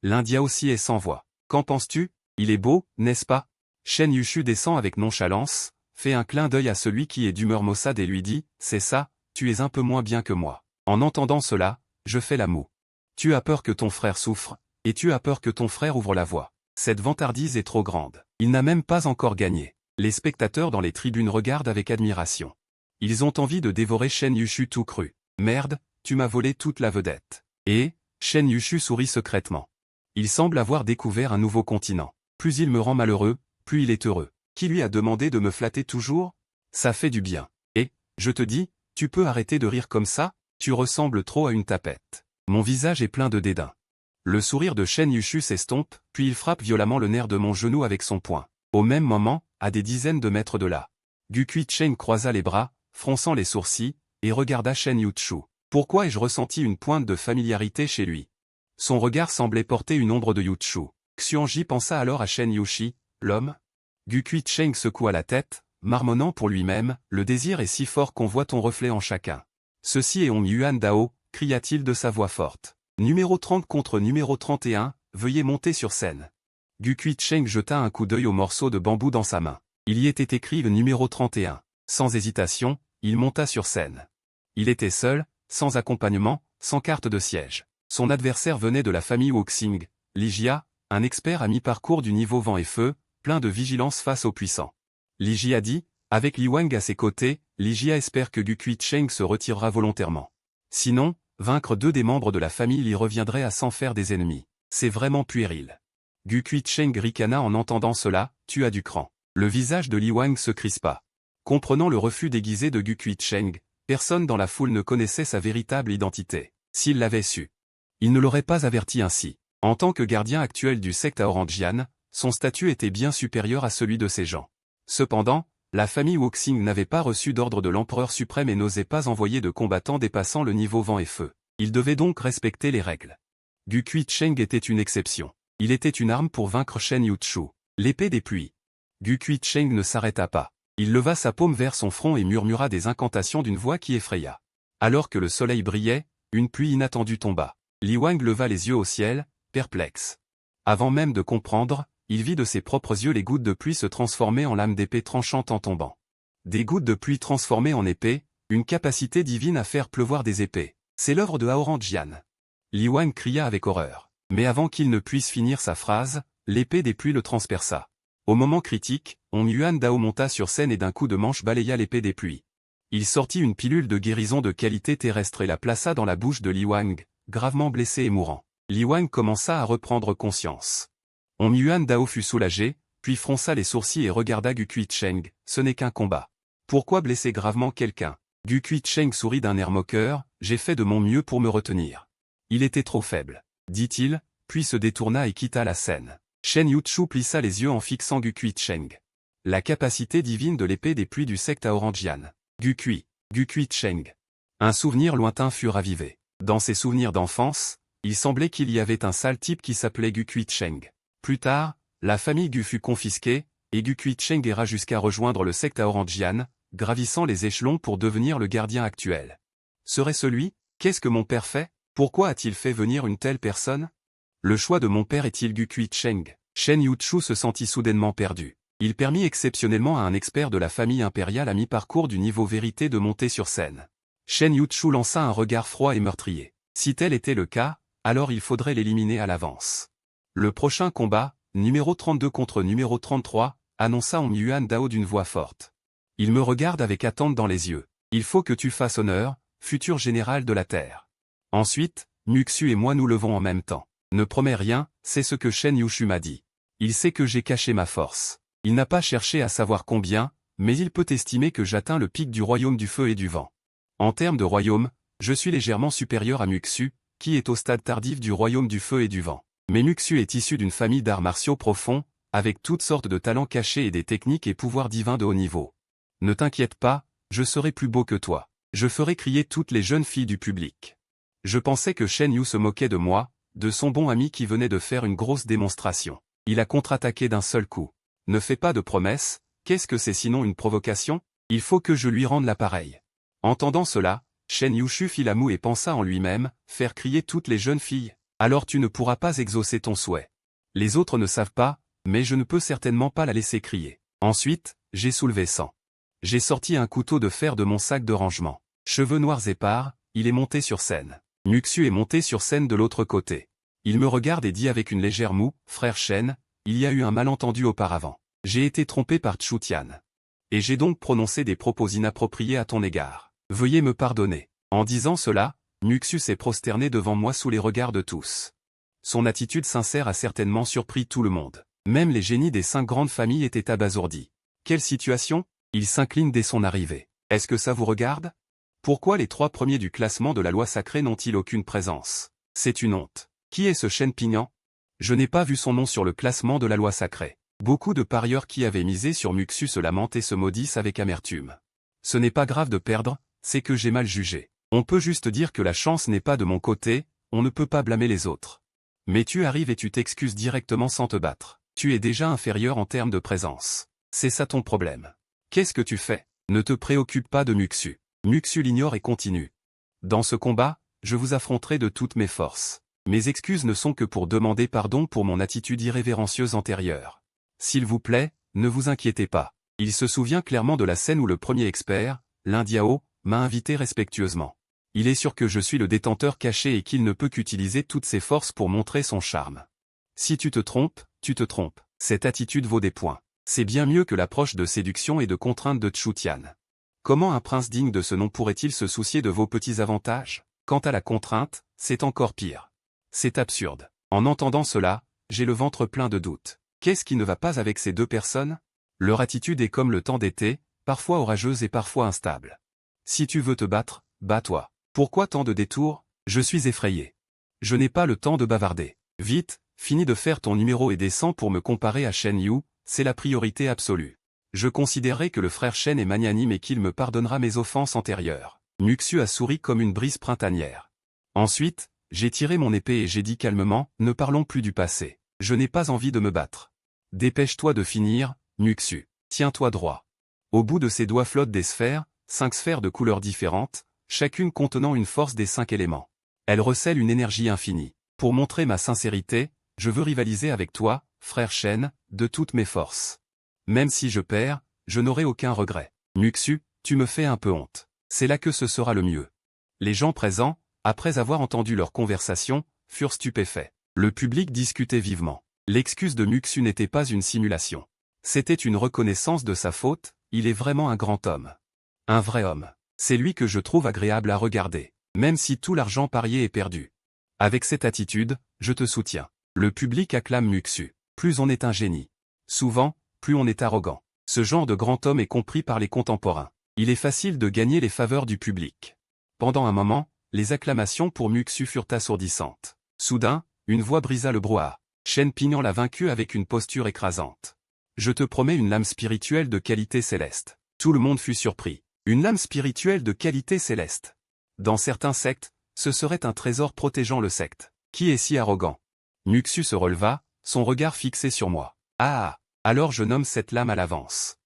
Speaker 1: L'India aussi est sans voix. Qu'en penses-tu? Il est beau, n'est-ce pas? Shen Yuchu descend avec nonchalance, fait un clin d'œil à celui qui est d'humeur maussade et lui dit, c'est ça, tu es un peu moins bien que moi. En entendant cela, je fais la moue. Tu as peur que ton frère souffre, et tu as peur que ton frère ouvre la voie. Cette vantardise est trop grande. Il n'a même pas encore gagné. Les spectateurs dans les tribunes regardent avec admiration. Ils ont envie de dévorer Shen Yuchu tout cru. Merde, tu m'as volé toute la vedette. Et, Shen Yuchu sourit secrètement. Il semble avoir découvert un nouveau continent. Plus il me rend malheureux, plus il est heureux. Qui lui a demandé de me flatter toujours? Ça fait du bien. Et, je te dis, tu peux arrêter de rire comme ça? Tu ressembles trop à une tapette. Mon visage est plein de dédain. Le sourire de Shen Yushu s'estompe, puis il frappe violemment le nerf de mon genou avec son poing. Au même moment, à des dizaines de mètres de là, Gukui Cheng croisa les bras, fronçant les sourcils, et regarda Shen Yushu. Pourquoi ai-je ressenti une pointe de familiarité chez lui? Son regard semblait porter une ombre de Yushu. Xuanji pensa alors à Shen Yushi, l'homme. Gukui Cheng secoua la tête, marmonnant pour lui-même, le désir est si fort qu'on voit ton reflet en chacun. Ceci est Hong Yuan Dao, cria-t-il de sa voix forte. Numéro 30 contre numéro 31, veuillez monter sur scène. Gukui Cheng jeta un coup d'œil au morceau de bambou dans sa main. Il y était écrit le numéro 31. Sans hésitation, il monta sur scène. Il était seul, sans accompagnement, sans carte de siège. Son adversaire venait de la famille Wuxing, Ligia, un expert à mi-parcours du niveau vent et feu, plein de vigilance face aux puissants. Ligia dit, avec Li Wang à ses côtés, Ligia espère que Gukui Cheng se retirera volontairement. Sinon, vaincre 2 des membres de la famille y reviendrait à s'en faire des ennemis. C'est vraiment puéril. Gukui Cheng ricana en entendant cela, tu as du cran. Le visage de Li Wang se crispa. Comprenant le refus déguisé de Gukui Cheng, personne dans la foule ne connaissait sa véritable identité. S'il l'avait su, il ne l'aurait pas averti ainsi. En tant que gardien actuel du secte Aorangian, son statut était bien supérieur à celui de ses gens. Cependant, la famille Wuxing n'avait pas reçu d'ordre de l'empereur suprême et n'osait pas envoyer de combattants dépassant le niveau vent et feu. Il devait donc respecter les règles. Gukui Cheng était une exception. Il était une arme pour vaincre Shen Yushu, l'épée des pluies. Gukui Cheng ne s'arrêta pas. Il leva sa paume vers son front et murmura des incantations d'une voix qui effraya. Alors que le soleil brillait, une pluie inattendue tomba. Li Wang leva les yeux au ciel, perplexe. Avant même de comprendre, il vit de ses propres yeux les gouttes de pluie se transformer en lames d'épée tranchantes en tombant. Des gouttes de pluie transformées en épée, une capacité divine à faire pleuvoir des épées. C'est l'œuvre de Aorangian. Li Wang cria avec horreur. Mais avant qu'il ne puisse finir sa phrase, l'épée des pluies le transperça. Au moment critique, Hong Yuan Dao monta sur scène et d'un coup de manche balaya l'épée des pluies. Il sortit une pilule de guérison de qualité terrestre et la plaça dans la bouche de Li Wang, gravement blessé et mourant. Li Wang commença à reprendre conscience. Hong Yuan Dao fut soulagé, puis fronça les sourcils et regarda Gukui Cheng, ce n'est qu'un combat. Pourquoi blesser gravement quelqu'un? Gukui Cheng sourit d'un air moqueur, j'ai fait de mon mieux pour me retenir. Il était trop faible, dit-il, puis se détourna et quitta la scène. Shen Yushu plissa les yeux en fixant Gukui Cheng. La capacité divine de l'épée des pluies du secte Aorangian. Gukui Cheng. Un souvenir lointain fut ravivé. Dans ses souvenirs d'enfance, il semblait qu'il y avait un sale type qui s'appelait Gukui Cheng. Plus tard, la famille Gu fut confisquée, et Gukui Cheng ira jusqu'à rejoindre le secte Aorangian, gravissant les échelons pour devenir le gardien actuel. Serait-ce lui? Qu'est-ce que mon père fait? Pourquoi a-t-il fait venir une telle personne? Le choix de mon père est-il Gukui Cheng? Shen Yushu se sentit soudainement perdu. Il permit exceptionnellement à un expert de la famille impériale à mi-parcours du niveau vérité de monter sur scène. Shen Yushu lança un regard froid et meurtrier. Si tel était le cas, alors il faudrait l'éliminer à l'avance. Le prochain combat, numéro 32 contre numéro 33, annonça Hong Yuan Dao d'une voix forte. Il me regarde avec attente dans les yeux. Il faut que tu fasses honneur, futur général de la Terre. Ensuite, Muxu et moi nous levons en même temps. Ne promets rien, c'est ce que Shen Yushu m'a dit. Il sait que j'ai caché ma force. Il n'a pas cherché à savoir combien, mais il peut estimer que j'atteins le pic du royaume du feu et du vent. En termes de royaume, je suis légèrement supérieur à Muxu, qui est au stade tardif du royaume du feu et du vent. Mais Muxu est issu d'une famille d'arts martiaux profonds, avec toutes sortes de talents cachés et des techniques et pouvoirs divins de haut niveau. Ne t'inquiète pas, je serai plus beau que toi. Je ferai crier toutes les jeunes filles du public. Je pensais que Shen Yu se moquait de moi, de son bon ami qui venait de faire une grosse démonstration. Il a contre-attaqué d'un seul coup. Ne fais pas de promesses, qu'est-ce que c'est sinon une provocation? Il faut que je lui rende l'appareil. Entendant cela, Shen Yushu fit la moue et pensa en lui-même, faire crier toutes les jeunes filles. Alors tu ne pourras pas exaucer ton souhait. Les autres ne savent pas, mais je ne peux certainement pas la laisser crier. Ensuite, j'ai soulevé 100. J'ai sorti un couteau de fer de mon sac de rangement. Cheveux noirs épars, il est monté sur scène. Muxu est monté sur scène de l'autre côté. Il me regarde et dit avec une légère moue, frère Shen, il y a eu un malentendu auparavant. J'ai été trompé par Chu Tian. Et j'ai donc prononcé des propos inappropriés à ton égard. Veuillez me pardonner. En disant cela, Muxu s'est prosterné devant moi sous les regards de tous. Son attitude sincère a certainement surpris tout le monde. Même les génies des 5 grandes familles étaient abasourdis. Quelle situation? Il s'incline dès son arrivée. Est-ce que ça vous regarde? Pourquoi les 3 premiers du classement de la loi sacrée n'ont-ils aucune présence? C'est une honte. Qui est ce Shen Pingyan? Je n'ai pas vu son nom sur le classement de la loi sacrée. Beaucoup de parieurs qui avaient misé sur Muxu se lamentent et se maudissent avec amertume. Ce n'est pas grave de perdre, c'est que j'ai mal jugé. On peut juste dire que la chance n'est pas de mon côté, on ne peut pas blâmer les autres. Mais tu arrives et tu t'excuses directement sans te battre. Tu es déjà inférieur en termes de présence. C'est ça ton problème. Qu'est-ce que tu fais? Ne te préoccupe pas de Muxu. Muxu l'ignore et continue. Dans ce combat, je vous affronterai de toutes mes forces. Mes excuses ne sont que pour demander pardon pour mon attitude irrévérencieuse antérieure. S'il vous plaît, ne vous inquiétez pas. Il se souvient clairement de la scène où le premier expert, l'Indiao, m'a invité respectueusement. Il est sûr que je suis le détenteur caché et qu'il ne peut qu'utiliser toutes ses forces pour montrer son charme. Si tu te trompes, tu te trompes. Cette attitude vaut des points. C'est bien mieux que l'approche de séduction et de contrainte de Tchutian. Comment un prince digne de ce nom pourrait-il se soucier de vos petits avantages? Quant à la contrainte, c'est encore pire. C'est absurde. En entendant cela, j'ai le ventre plein de doutes. Qu'est-ce qui ne va pas avec ces 2 personnes? Leur attitude est comme le temps d'été, parfois orageuse et parfois instable. Si tu veux te battre, bats-toi. Pourquoi tant de détours? Je suis effrayé. Je n'ai pas le temps de bavarder. Vite, finis de faire ton numéro et descends pour me comparer à Shen Yu, c'est la priorité absolue. Je considérerai que le frère Shen est magnanime et qu'il me pardonnera mes offenses antérieures. Muxu a souri comme une brise printanière. Ensuite, j'ai tiré mon épée et j'ai dit calmement, ne parlons plus du passé. Je n'ai pas envie de me battre. Dépêche-toi de finir, Muxu. Tiens-toi droit. Au bout de ses doigts flottent des sphères, 5 sphères de couleurs différentes, chacune contenant une force des 5 éléments. Elles recèlent une énergie infinie. Pour montrer ma sincérité, je veux rivaliser avec toi, frère Shen, de toutes mes forces. Même si je perds, je n'aurai aucun regret. Muxu, tu me fais un peu honte. C'est là que ce sera le mieux. Les gens présents, après avoir entendu leur conversation, furent stupéfaits. Le public discutait vivement. L'excuse de Muxu n'était pas une simulation. C'était une reconnaissance de sa faute, il est vraiment un grand homme. Un vrai homme. C'est lui que je trouve agréable à regarder, même si tout l'argent parié est perdu. Avec cette attitude, je te soutiens. Le public acclame Muxu. Plus on est un génie. Souvent, plus on est arrogant. Ce genre de grand homme est compris par les contemporains. Il est facile de gagner les faveurs du public. Pendant un moment, les acclamations pour Muxu furent assourdissantes. Soudain, une voix brisa le brouhaha. Shen Pingyan l'a vaincu avec une posture écrasante. Je te promets une lame spirituelle de qualité céleste. Tout le monde fut surpris. Une lame spirituelle de qualité céleste. Dans certains sectes, ce serait un trésor protégeant le secte. Qui est si arrogant? Muxu se releva, son regard fixé sur moi. Ah! Alors je nomme cette lame à l'avance.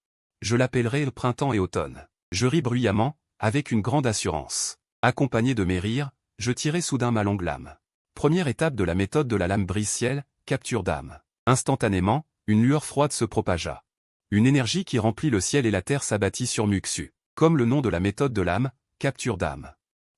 Speaker 1: Je l'appellerai le printemps et automne. Je ris bruyamment, avec une grande assurance. Accompagné de mes rires, je tirai soudain ma longue lame. Première étape de la méthode de la lame brise-ciel, capture d'âme. Instantanément, une lueur froide se propagea. Une énergie qui remplit le ciel et la terre s'abattit sur Muxu. Comme le nom de la méthode de l'âme, capture d'âme.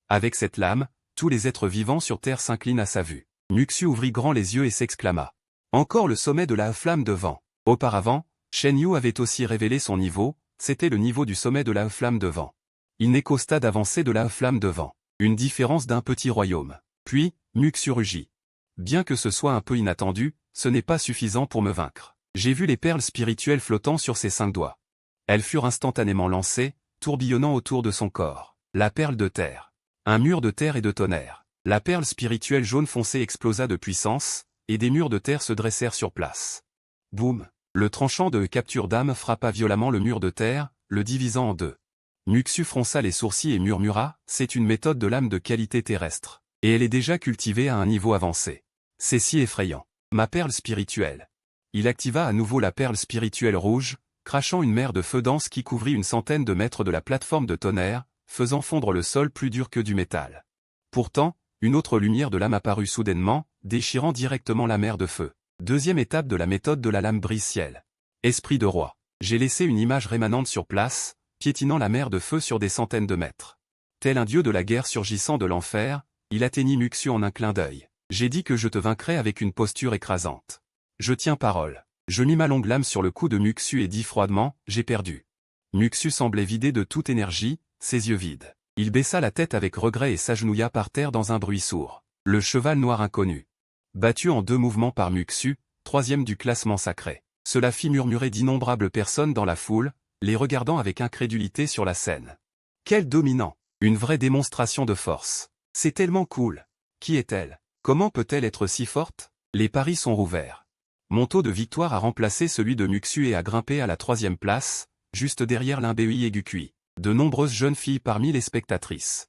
Speaker 1: Avec cette lame, tous les êtres vivants sur terre s'inclinent à sa vue. Muxu ouvrit grand les yeux et s'exclama. Encore le sommet de la flamme de vent. Auparavant, Shen Yu avait aussi révélé son niveau, c'était le niveau du sommet de la flamme de vent. Il n'est qu'au stade avancé de la flamme de vent. Une différence d'un petit royaume. Puis, Muxu rugit. Bien que ce soit un peu inattendu, ce n'est pas suffisant pour me vaincre. J'ai vu les perles spirituelles flottant sur ses 5 doigts. Elles furent instantanément lancées, tourbillonnant autour de son corps. La perle de terre. Un mur de terre et de tonnerre. La perle spirituelle jaune foncé explosa de puissance, et des murs de terre se dressèrent sur place. Boum! Le tranchant de capture d'âme frappa violemment le mur de terre, le divisant en 2. Muxu fronça les sourcils et murmura, c'est une méthode de lame de qualité terrestre. Et elle est déjà cultivée à un niveau avancé. C'est si effrayant. Ma perle spirituelle. Il activa à nouveau la perle spirituelle rouge, crachant une mer de feu dense qui couvrit une centaine de mètres de la plateforme de tonnerre, faisant fondre le sol plus dur que du métal. Pourtant, une autre lumière de lame apparut soudainement, déchirant directement la mer de feu. Deuxième étape de la méthode de la lame brise-ciel. Esprit de roi. J'ai laissé une image rémanente sur place, piétinant la mer de feu sur des centaines de mètres. Tel un dieu de la guerre surgissant de l'enfer, il atteignit Muxu en un clin d'œil. J'ai dit que je te vaincrais avec une posture écrasante. Je tiens parole. Je mis ma longue lame sur le cou de Muxu et dis froidement, j'ai perdu. Muxu semblait vidé de toute énergie, ses yeux vides. Il baissa la tête avec regret et s'agenouilla par terre dans un bruit sourd. Le cheval noir inconnu. battu en 2 mouvements par Muxu, 3e du classement sacré. Cela fit murmurer d'innombrables personnes dans la foule, les regardant avec incrédulité sur la scène. Quel dominant! Une vraie démonstration de force. C'est tellement cool. Qui est-elle? Comment peut-elle être si forte? Les paris sont rouverts. Mon taux de victoire a remplacé celui de Muxu et a grimpé à la 3e place, juste derrière Limbéui et Gukui. De nombreuses jeunes filles parmi les spectatrices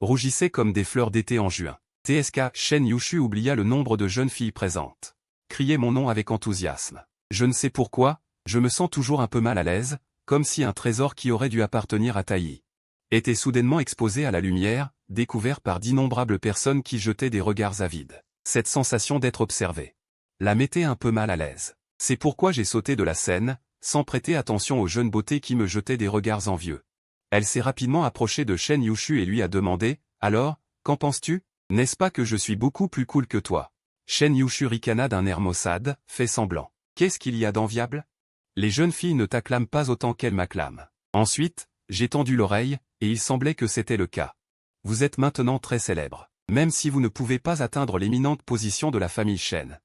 Speaker 1: rougissaient comme des fleurs d'été en juin. TSK, Shen Yushu oublia le nombre de jeunes filles présentes. Criait mon nom avec enthousiasme. Je ne sais pourquoi, je me sens toujours un peu mal à l'aise, comme si un trésor qui aurait dû appartenir à Taï était soudainement exposé à la lumière, découvert par d'innombrables personnes qui jetaient des regards avides. Cette sensation d'être observé la mettait un peu mal à l'aise. C'est pourquoi j'ai sauté de la scène, sans prêter attention aux jeunes beautés qui me jetaient des regards envieux. Elle s'est rapidement approchée de Shen Yushu et lui a demandé, « Alors, qu'en penses-tu? N'est-ce pas que je suis beaucoup plus cool que toi ?» Shen Yushu ricana d'un air maussade, fait semblant. « Qu'est-ce qu'il y a d'enviable? Les jeunes filles ne t'acclament pas autant qu'elles m'acclament. » Ensuite, j'ai tendu l'oreille, et il semblait que c'était le cas. Vous êtes maintenant très célèbre, même si vous ne pouvez pas atteindre l'éminente position de la famille Shen.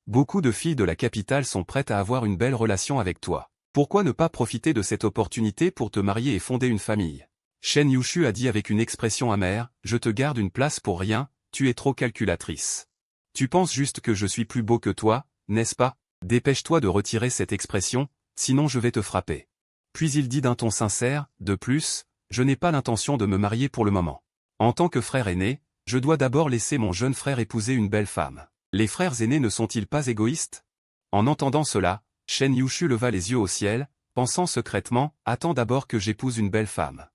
Speaker 1: Beaucoup de filles de la capitale sont prêtes à avoir une belle relation avec toi. Pourquoi ne pas profiter de cette opportunité pour te marier et fonder une famille? Shen Yushu a dit avec une expression amère, « Je te garde une place pour rien, tu es trop calculatrice. Tu penses juste que je suis plus beau que toi, n'est-ce pas? Dépêche-toi de retirer cette expression, sinon je vais te frapper. » Puis il dit d'un ton sincère, « De plus, je n'ai pas l'intention de me marier pour le moment. En tant que frère aîné, je dois d'abord laisser mon jeune frère épouser une belle femme. Les frères aînés ne sont-ils pas égoïstes? » En entendant cela, Shen Yushu leva les yeux au ciel, pensant secrètement, « Attends d'abord que j'épouse une belle femme.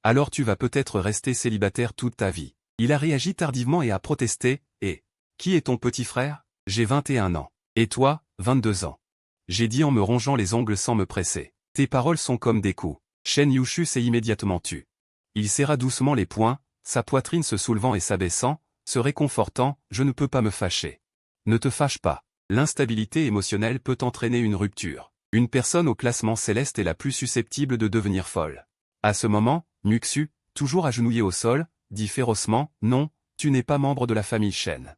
Speaker 1: Alors tu vas peut-être rester célibataire toute ta vie. » Il a réagi tardivement et a protesté, « Et qui est ton petit frère? J'ai 21 ans. Et toi, 22 ans. » J'ai dit en me rongeant les ongles sans me presser. « Tes paroles sont comme des coups. » Shen Yushu s'est immédiatement tu. Il serra doucement les poings, sa poitrine se soulevant et s'abaissant, se réconfortant, « Je ne peux pas me fâcher. » Ne te fâche pas. L'instabilité émotionnelle peut entraîner une rupture. Une personne au classement céleste est la plus susceptible de devenir folle. À ce moment, Muxu, toujours agenouillé au sol, dit férocement, « Non, tu n'es pas membre de la famille Shen.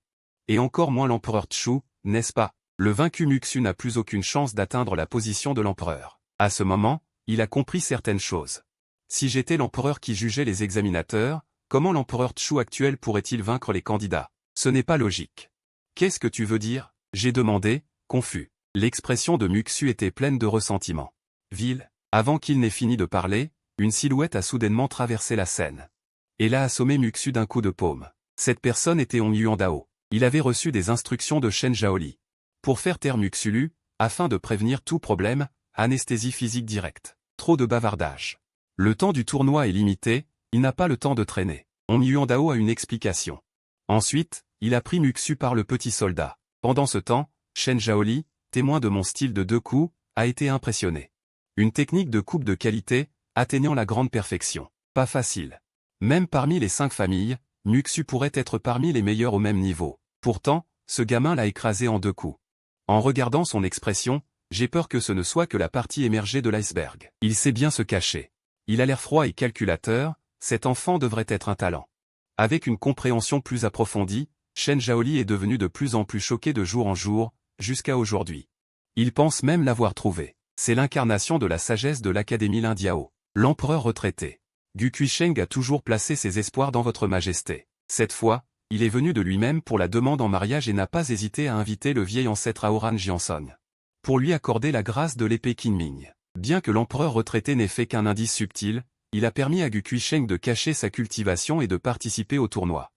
Speaker 1: Et encore moins l'empereur Chu, n'est-ce pas? » Le vaincu Muxu n'a plus aucune chance d'atteindre la position de l'empereur. À ce moment, il a compris certaines choses. Si j'étais l'empereur qui jugeait les examinateurs, comment l'empereur Chu actuel pourrait-il vaincre les candidats? Ce n'est pas logique. Qu'est-ce que tu veux dire? J'ai demandé, confus. L'expression de Muxu était pleine de ressentiment. Vil. Avant qu'il n'ait fini de parler, une silhouette a soudainement traversé la scène. Et l'a assommé Muxu d'un coup de paume. Cette personne était Hong Yuandao. Il avait reçu des instructions de Shen Zhaoli. Pour faire taire Muxulu, afin de prévenir tout problème, anesthésie physique directe. Trop de bavardage. Le temps du tournoi est limité, il n'a pas le temps de traîner. Hong Yuandao a une explication. Ensuite, il a pris Muxu par le petit soldat. Pendant ce temps, Shen Zhaoli, témoin de mon style de 2 coups, a été impressionné. Une technique de coupe de qualité, atteignant la grande perfection. Pas facile. Même parmi les 5 familles, Muxu pourrait être parmi les meilleurs au même niveau. Pourtant, ce gamin l'a écrasé en 2 coups. En regardant son expression, j'ai peur que ce ne soit que la partie émergée de l'iceberg. Il sait bien se cacher. Il a l'air froid et calculateur, cet enfant devrait être un talent. Avec une compréhension plus approfondie, Shen Zhaoli est devenu de plus en plus choqué de jour en jour, jusqu'à aujourd'hui. Il pense même l'avoir trouvé. C'est l'incarnation de la sagesse de l'Académie Lindiao. L'empereur retraité. Gukui Sheng a toujours placé ses espoirs dans votre majesté. Cette fois, il est venu de lui-même pour la demande en mariage et n'a pas hésité à inviter le vieil ancêtre Aoran Jiansong pour lui accorder la grâce de l'épée Qinming. Bien que l'empereur retraité n'ait fait qu'un indice subtil, il a permis à Gukui Sheng de cacher sa cultivation et de participer au tournoi.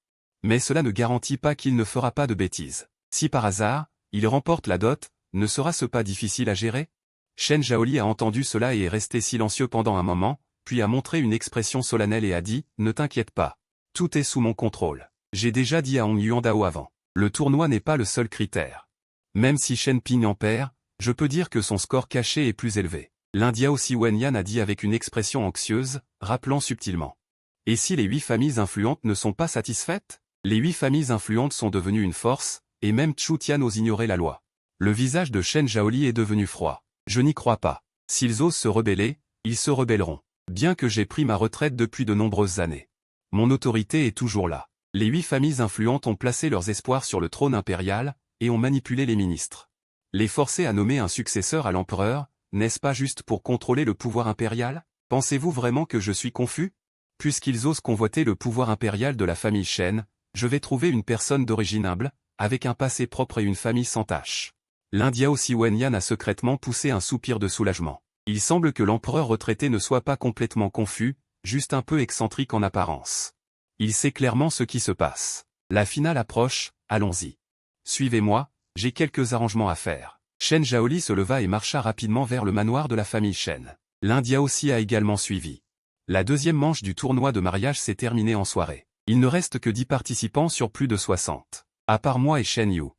Speaker 1: Mais cela ne garantit pas qu'il ne fera pas de bêtises. Si par hasard, il remporte la dot, ne sera-ce pas difficile à gérer? Shen Zhaoli a entendu cela et est resté silencieux pendant un moment, puis a montré une expression solennelle et a dit, « Ne t'inquiète pas. Tout est sous mon contrôle. J'ai déjà dit à Hong Yuandao avant. Le tournoi n'est pas le seul critère. Même si Shen Ping en perd, je peux dire que son score caché est plus élevé. » L'India aussi Wenyan a dit avec une expression anxieuse, rappelant subtilement. « Et si les 8 familles influentes ne sont pas satisfaites? Les 8 familles influentes sont devenues une force, et même Chu Tian ose ignorer la loi. » Le visage de Shen Zhaoli est devenu froid. Je n'y crois pas. S'ils osent se rebeller, ils se rebelleront. Bien que j'ai pris ma retraite depuis de nombreuses années. Mon autorité est toujours là. Les 8 familles influentes ont placé leurs espoirs sur le trône impérial, et ont manipulé les ministres. Les forcer à nommer un successeur à l'empereur, n'est-ce pas juste pour contrôler le pouvoir impérial? Pensez-vous vraiment que je suis confus? Puisqu'ils osent convoiter le pouvoir impérial de la famille Shen, je vais trouver une personne d'origine humble, avec un passé propre et une famille sans tache. L'India aussi Wenyan a secrètement poussé un soupir de soulagement. Il semble que l'empereur retraité ne soit pas complètement confus, juste un peu excentrique en apparence. Il sait clairement ce qui se passe. La finale approche, allons-y. Suivez-moi, j'ai quelques arrangements à faire. Shen Zhaoli se leva et marcha rapidement vers le manoir de la famille Shen. L'India aussi a également suivi. La deuxième manche du tournoi de mariage s'est terminée en soirée. Il ne reste que 10 participants sur plus de 60. À part moi et Shen Yu.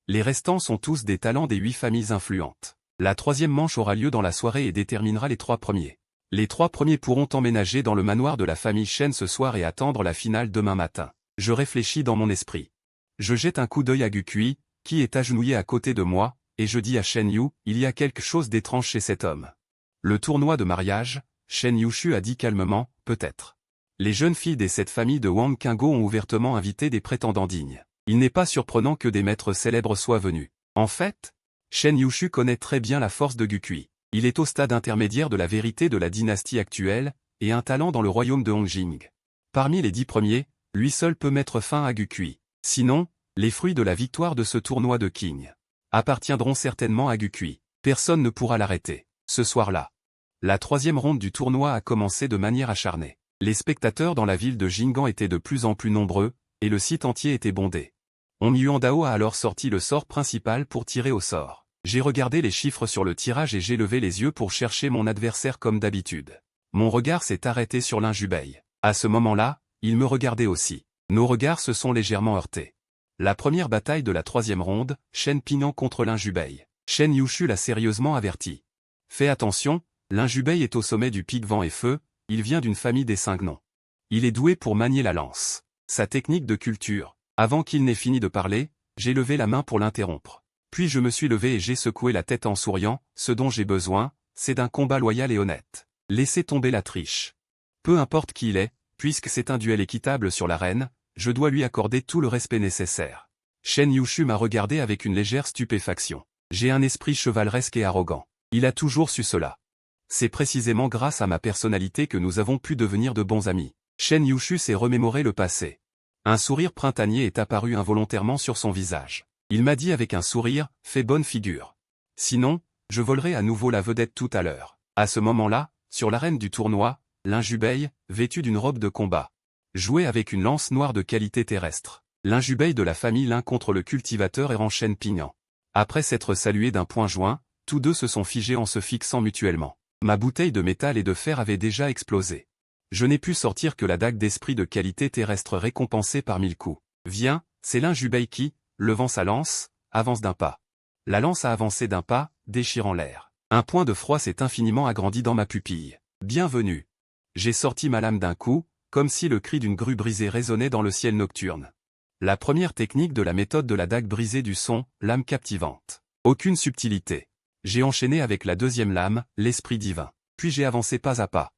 Speaker 1: Les restants sont tous des talents des 8 familles influentes. La troisième manche aura lieu dans la soirée et déterminera les 3 premiers. Les 3 premiers pourront emménager dans le manoir de la famille Shen ce soir et attendre la finale demain matin. Je réfléchis dans mon esprit. Je jette un coup d'œil à Gukui, qui est agenouillé à côté de moi, et je dis à Shen Yu, il y a quelque chose d'étrange chez cet homme. Le tournoi de mariage, Shen Yushu a dit calmement, peut-être. Les jeunes filles des 7 familles de Wang Qingguo ont ouvertement invité des prétendants dignes. Il n'est pas surprenant que des maîtres célèbres soient venus. En fait, Shen Yushu connaît très bien la force de Gukui. Il est au stade intermédiaire de la vérité de la dynastie actuelle, et un talent dans le royaume de Hongjing. Parmi les 10 premiers, lui seul peut mettre fin à Gukui. Sinon, les fruits de la victoire de ce tournoi de King appartiendront certainement à Gukui. Personne ne pourra l'arrêter. Ce soir-là, la troisième ronde du tournoi a commencé de manière acharnée. Les spectateurs dans la ville de Jing'an étaient de plus en plus nombreux, et le site entier était bondé. Hong Yuandao a alors sorti le sort principal pour tirer au sort. J'ai regardé les chiffres sur le tirage et j'ai levé les yeux pour chercher mon adversaire comme d'habitude. Mon regard s'est arrêté sur Lin Jubei. À ce moment-là, il me regardait aussi. Nos regards se sont légèrement heurtés. La première bataille de la troisième ronde, Shen Pingan contre Lin Jubei. Shen Yushu l'a sérieusement averti. Fais attention, Lin Jubei est au sommet du pic vent et feu, il vient d'une famille des 5 noms. Il est doué pour manier la lance. Sa technique de culture. Avant qu'il n'ait fini de parler, j'ai levé la main pour l'interrompre. Puis je me suis levé et j'ai secoué la tête en souriant, ce dont j'ai besoin, c'est d'un combat loyal et honnête. Laissez tomber la triche. Peu importe qui il est, puisque c'est un duel équitable sur l'arène, je dois lui accorder tout le respect nécessaire. Shen Yushu m'a regardé avec une légère stupéfaction. J'ai un esprit chevaleresque et arrogant. Il a toujours su cela. C'est précisément grâce à ma personnalité que nous avons pu devenir de bons amis. Shen Yushu s'est remémoré le passé. Un sourire printanier est apparu involontairement sur son visage. Il m'a dit avec un sourire, fais bonne figure. Sinon, je volerai à nouveau la vedette tout à l'heure. À ce moment-là, sur l'arène du tournoi, Lin Jubei, vêtu d'une robe de combat, jouait avec une lance noire de qualité terrestre. Lin Jubei de la famille Lin contre le cultivateur errant Shen Pingan. Après s'être salués d'un point joint, tous deux se sont figés en se fixant mutuellement. Ma bouteille de métal et de fer avait déjà explosé. Je n'ai pu sortir que la dague d'esprit de qualité terrestre récompensée par 1000 coups. Viens, c'est Lin Jubei qui, levant sa lance, avance d'un pas. La lance a avancé d'un pas, déchirant l'air. Un point de froid s'est infiniment agrandi dans ma pupille. Bienvenue. J'ai sorti ma lame d'un coup, comme si le cri d'une grue brisée résonnait dans le ciel nocturne. La première technique de la méthode de la dague brisée du son, lame captivante. Aucune subtilité. J'ai enchaîné avec la deuxième lame, l'esprit divin. Puis j'ai avancé pas à pas.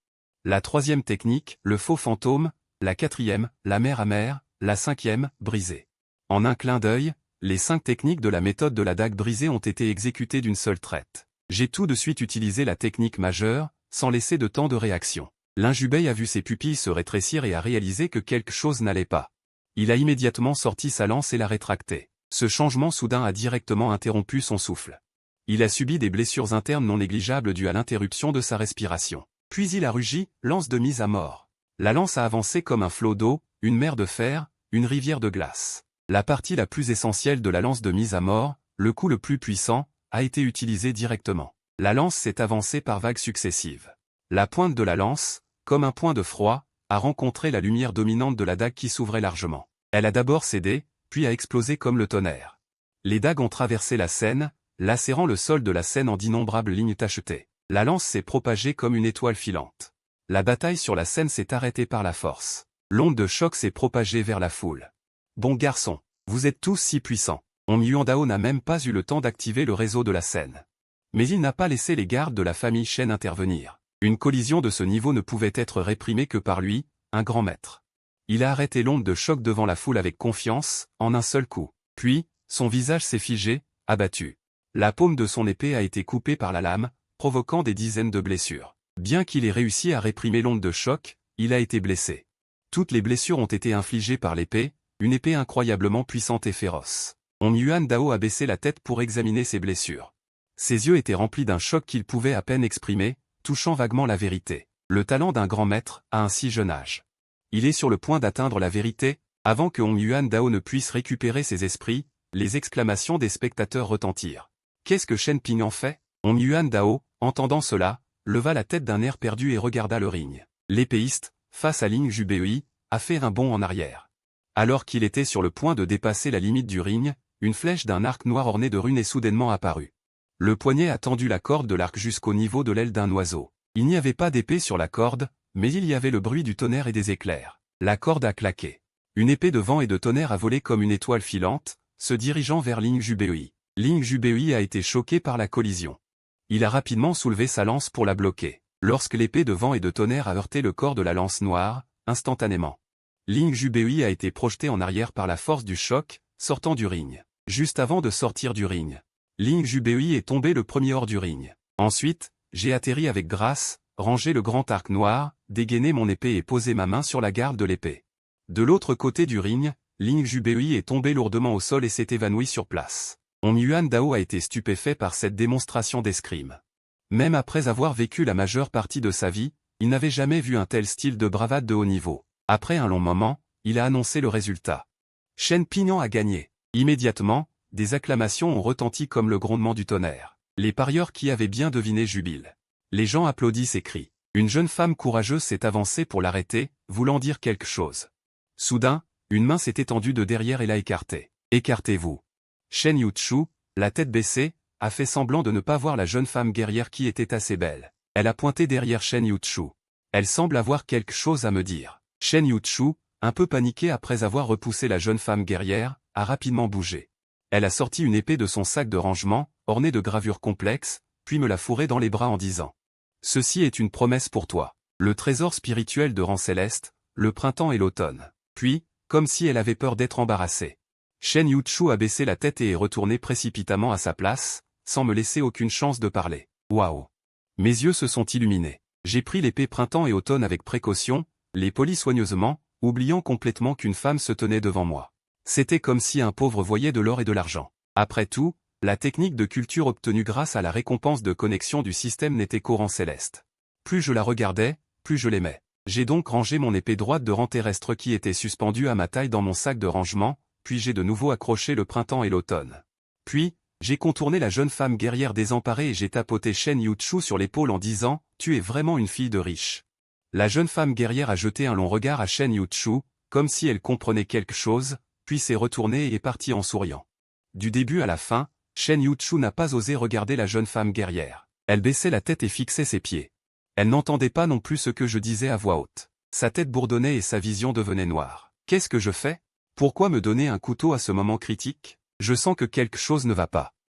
Speaker 1: La troisième technique, le faux fantôme, la quatrième, la mer amère, la cinquième, brisée. En un clin d'œil, les 5 techniques de la méthode de la dague brisée ont été exécutées d'une seule traite. J'ai tout de suite utilisé la technique majeure, sans laisser de temps de réaction. Lin Jubei a vu ses pupilles se rétrécir et a réalisé que quelque chose n'allait pas. Il a immédiatement sorti sa lance et l'a rétractée. Ce changement soudain a directement interrompu son souffle. Il a subi des blessures internes non négligeables dues à l'interruption de sa respiration. Puis il a rugi, lance de mise à mort. La lance a avancé comme un flot d'eau, une mer de fer, une rivière de glace. La partie la plus essentielle de la lance de mise à mort, le coup le plus puissant, a été utilisée directement. La lance s'est avancée par vagues successives. La pointe de la lance, comme un point de froid, a rencontré la lumière dominante de la dague qui s'ouvrait largement. Elle a d'abord cédé, puis a explosé comme le tonnerre. Les dagues ont traversé la scène, lacérant le sol de la scène en d'innombrables lignes tachetées. La lance s'est propagée comme une étoile filante. La bataille sur la scène s'est arrêtée par la force. L'onde de choc s'est propagée vers la foule. Bon garçon, vous êtes tous si puissants. Hong Yuandao n'a même pas eu le temps d'activer le réseau de la scène. Mais il n'a pas laissé les gardes de la famille Shen intervenir. Une collision de ce niveau ne pouvait être réprimée que par lui, un grand maître. Il a arrêté l'onde de choc devant la foule avec confiance, en un seul coup. Puis, son visage s'est figé, abattu. La paume de son épée a été coupée par la lame, provoquant des dizaines de blessures. Bien qu'il ait réussi à réprimer l'onde de choc, il a été blessé. Toutes les blessures ont été infligées par l'épée, une épée incroyablement puissante et féroce. Hong Yuan Dao a baissé la tête pour examiner ses blessures. Ses yeux étaient remplis d'un choc qu'il pouvait à peine exprimer, touchant vaguement la vérité. Le talent d'un grand maître, à un si jeune âge. Il est sur le point d'atteindre la vérité, avant que Hong Yuan Dao ne puisse récupérer ses esprits, les exclamations des spectateurs retentirent. Qu'est-ce que Shen Ping en fait? Hong Yuan Dao, entendant cela, leva la tête d'un air perdu et regarda le ring. L'épéiste, face à Ling Jubei, a fait un bond en arrière. Alors qu'il était sur le point de dépasser la limite du ring, une flèche d'un arc noir orné de runes est soudainement apparue. Le poignet a tendu la corde de l'arc jusqu'au niveau de l'aile d'un oiseau. Il n'y avait pas d'épée sur la corde, mais il y avait le bruit du tonnerre et des éclairs. La corde a claqué. Une épée de vent et de tonnerre a volé comme une étoile filante, se dirigeant vers Ling Jubei. Ling Jubei a été choqué par la collision. Il a rapidement soulevé sa lance pour la bloquer. Lorsque l'épée de vent et de tonnerre a heurté le corps de la lance noire, instantanément. Ling Jubei a été projeté en arrière par la force du choc, sortant du ring. Juste avant de sortir du ring, Ling Jubei est tombé le premier hors du ring. Ensuite, j'ai atterri avec grâce, rangé le grand arc noir, dégainé mon épée et posé ma main sur la garde de l'épée. De l'autre côté du ring, Ling Jubei est tombé lourdement au sol et s'est évanoui sur place. Hong Yuan Dao a été stupéfait par cette démonstration d'escrime. Même après avoir vécu la majeure partie de sa vie, il n'avait jamais vu un tel style de bravade de haut niveau. Après un long moment, il a annoncé le résultat. Shen Ping a gagné. Immédiatement, des acclamations ont retenti comme le grondement du tonnerre. Les parieurs qui avaient bien deviné jubilent. Les gens applaudissent et crient. Une jeune femme courageuse s'est avancée pour l'arrêter, voulant dire quelque chose. Soudain, une main s'est étendue de derrière et l'a écartée. Écartez-vous. Shen Yuchu, la tête baissée, a fait semblant de ne pas voir la jeune femme guerrière qui était assez belle. Elle a pointé derrière Shen Yuchu. Elle semble avoir quelque chose à me dire. Shen Yuchu, un peu paniquée après avoir repoussé la jeune femme guerrière, a rapidement bougé. Elle a sorti une épée de son sac de rangement, ornée de gravures complexes, puis me l'a fourrée dans les bras en disant « Ceci est une promesse pour toi. Le trésor spirituel de rang céleste, le printemps et l'automne. » Puis, comme si elle avait peur d'être embarrassée. Shen Yuchu a baissé la tête et est retourné précipitamment à sa place, sans me laisser aucune chance de parler. Waouh! Mes yeux se sont illuminés. J'ai pris l'épée printemps et automne avec précaution, les polis soigneusement, oubliant complètement qu'une femme se tenait devant moi. C'était comme si un pauvre voyait de l'or et de l'argent. Après tout, la technique de culture obtenue grâce à la récompense de connexion du système n'était qu'au rang céleste. Plus je la regardais, plus je l'aimais. J'ai donc rangé mon épée droite de rang terrestre qui était suspendue à ma taille dans mon sac de rangement, puis j'ai de nouveau accroché le printemps et l'automne. Puis, j'ai contourné la jeune femme guerrière désemparée et j'ai tapoté Shen Yuchu sur l'épaule en disant « Tu es vraiment une fille de riche ». La jeune femme guerrière a jeté un long regard à Shen Yuchu, comme si elle comprenait quelque chose, puis s'est retournée et est partie en souriant. Du début à la fin, Shen Yuchu n'a pas osé regarder la jeune femme guerrière. Elle baissait la tête et fixait ses pieds. Elle n'entendait pas non plus ce que je disais à voix haute. Sa tête bourdonnait et sa vision devenait noire. Qu'est-ce que je fais? Pourquoi me donner un couteau à ce moment critique? Je sens que quelque chose ne va pas.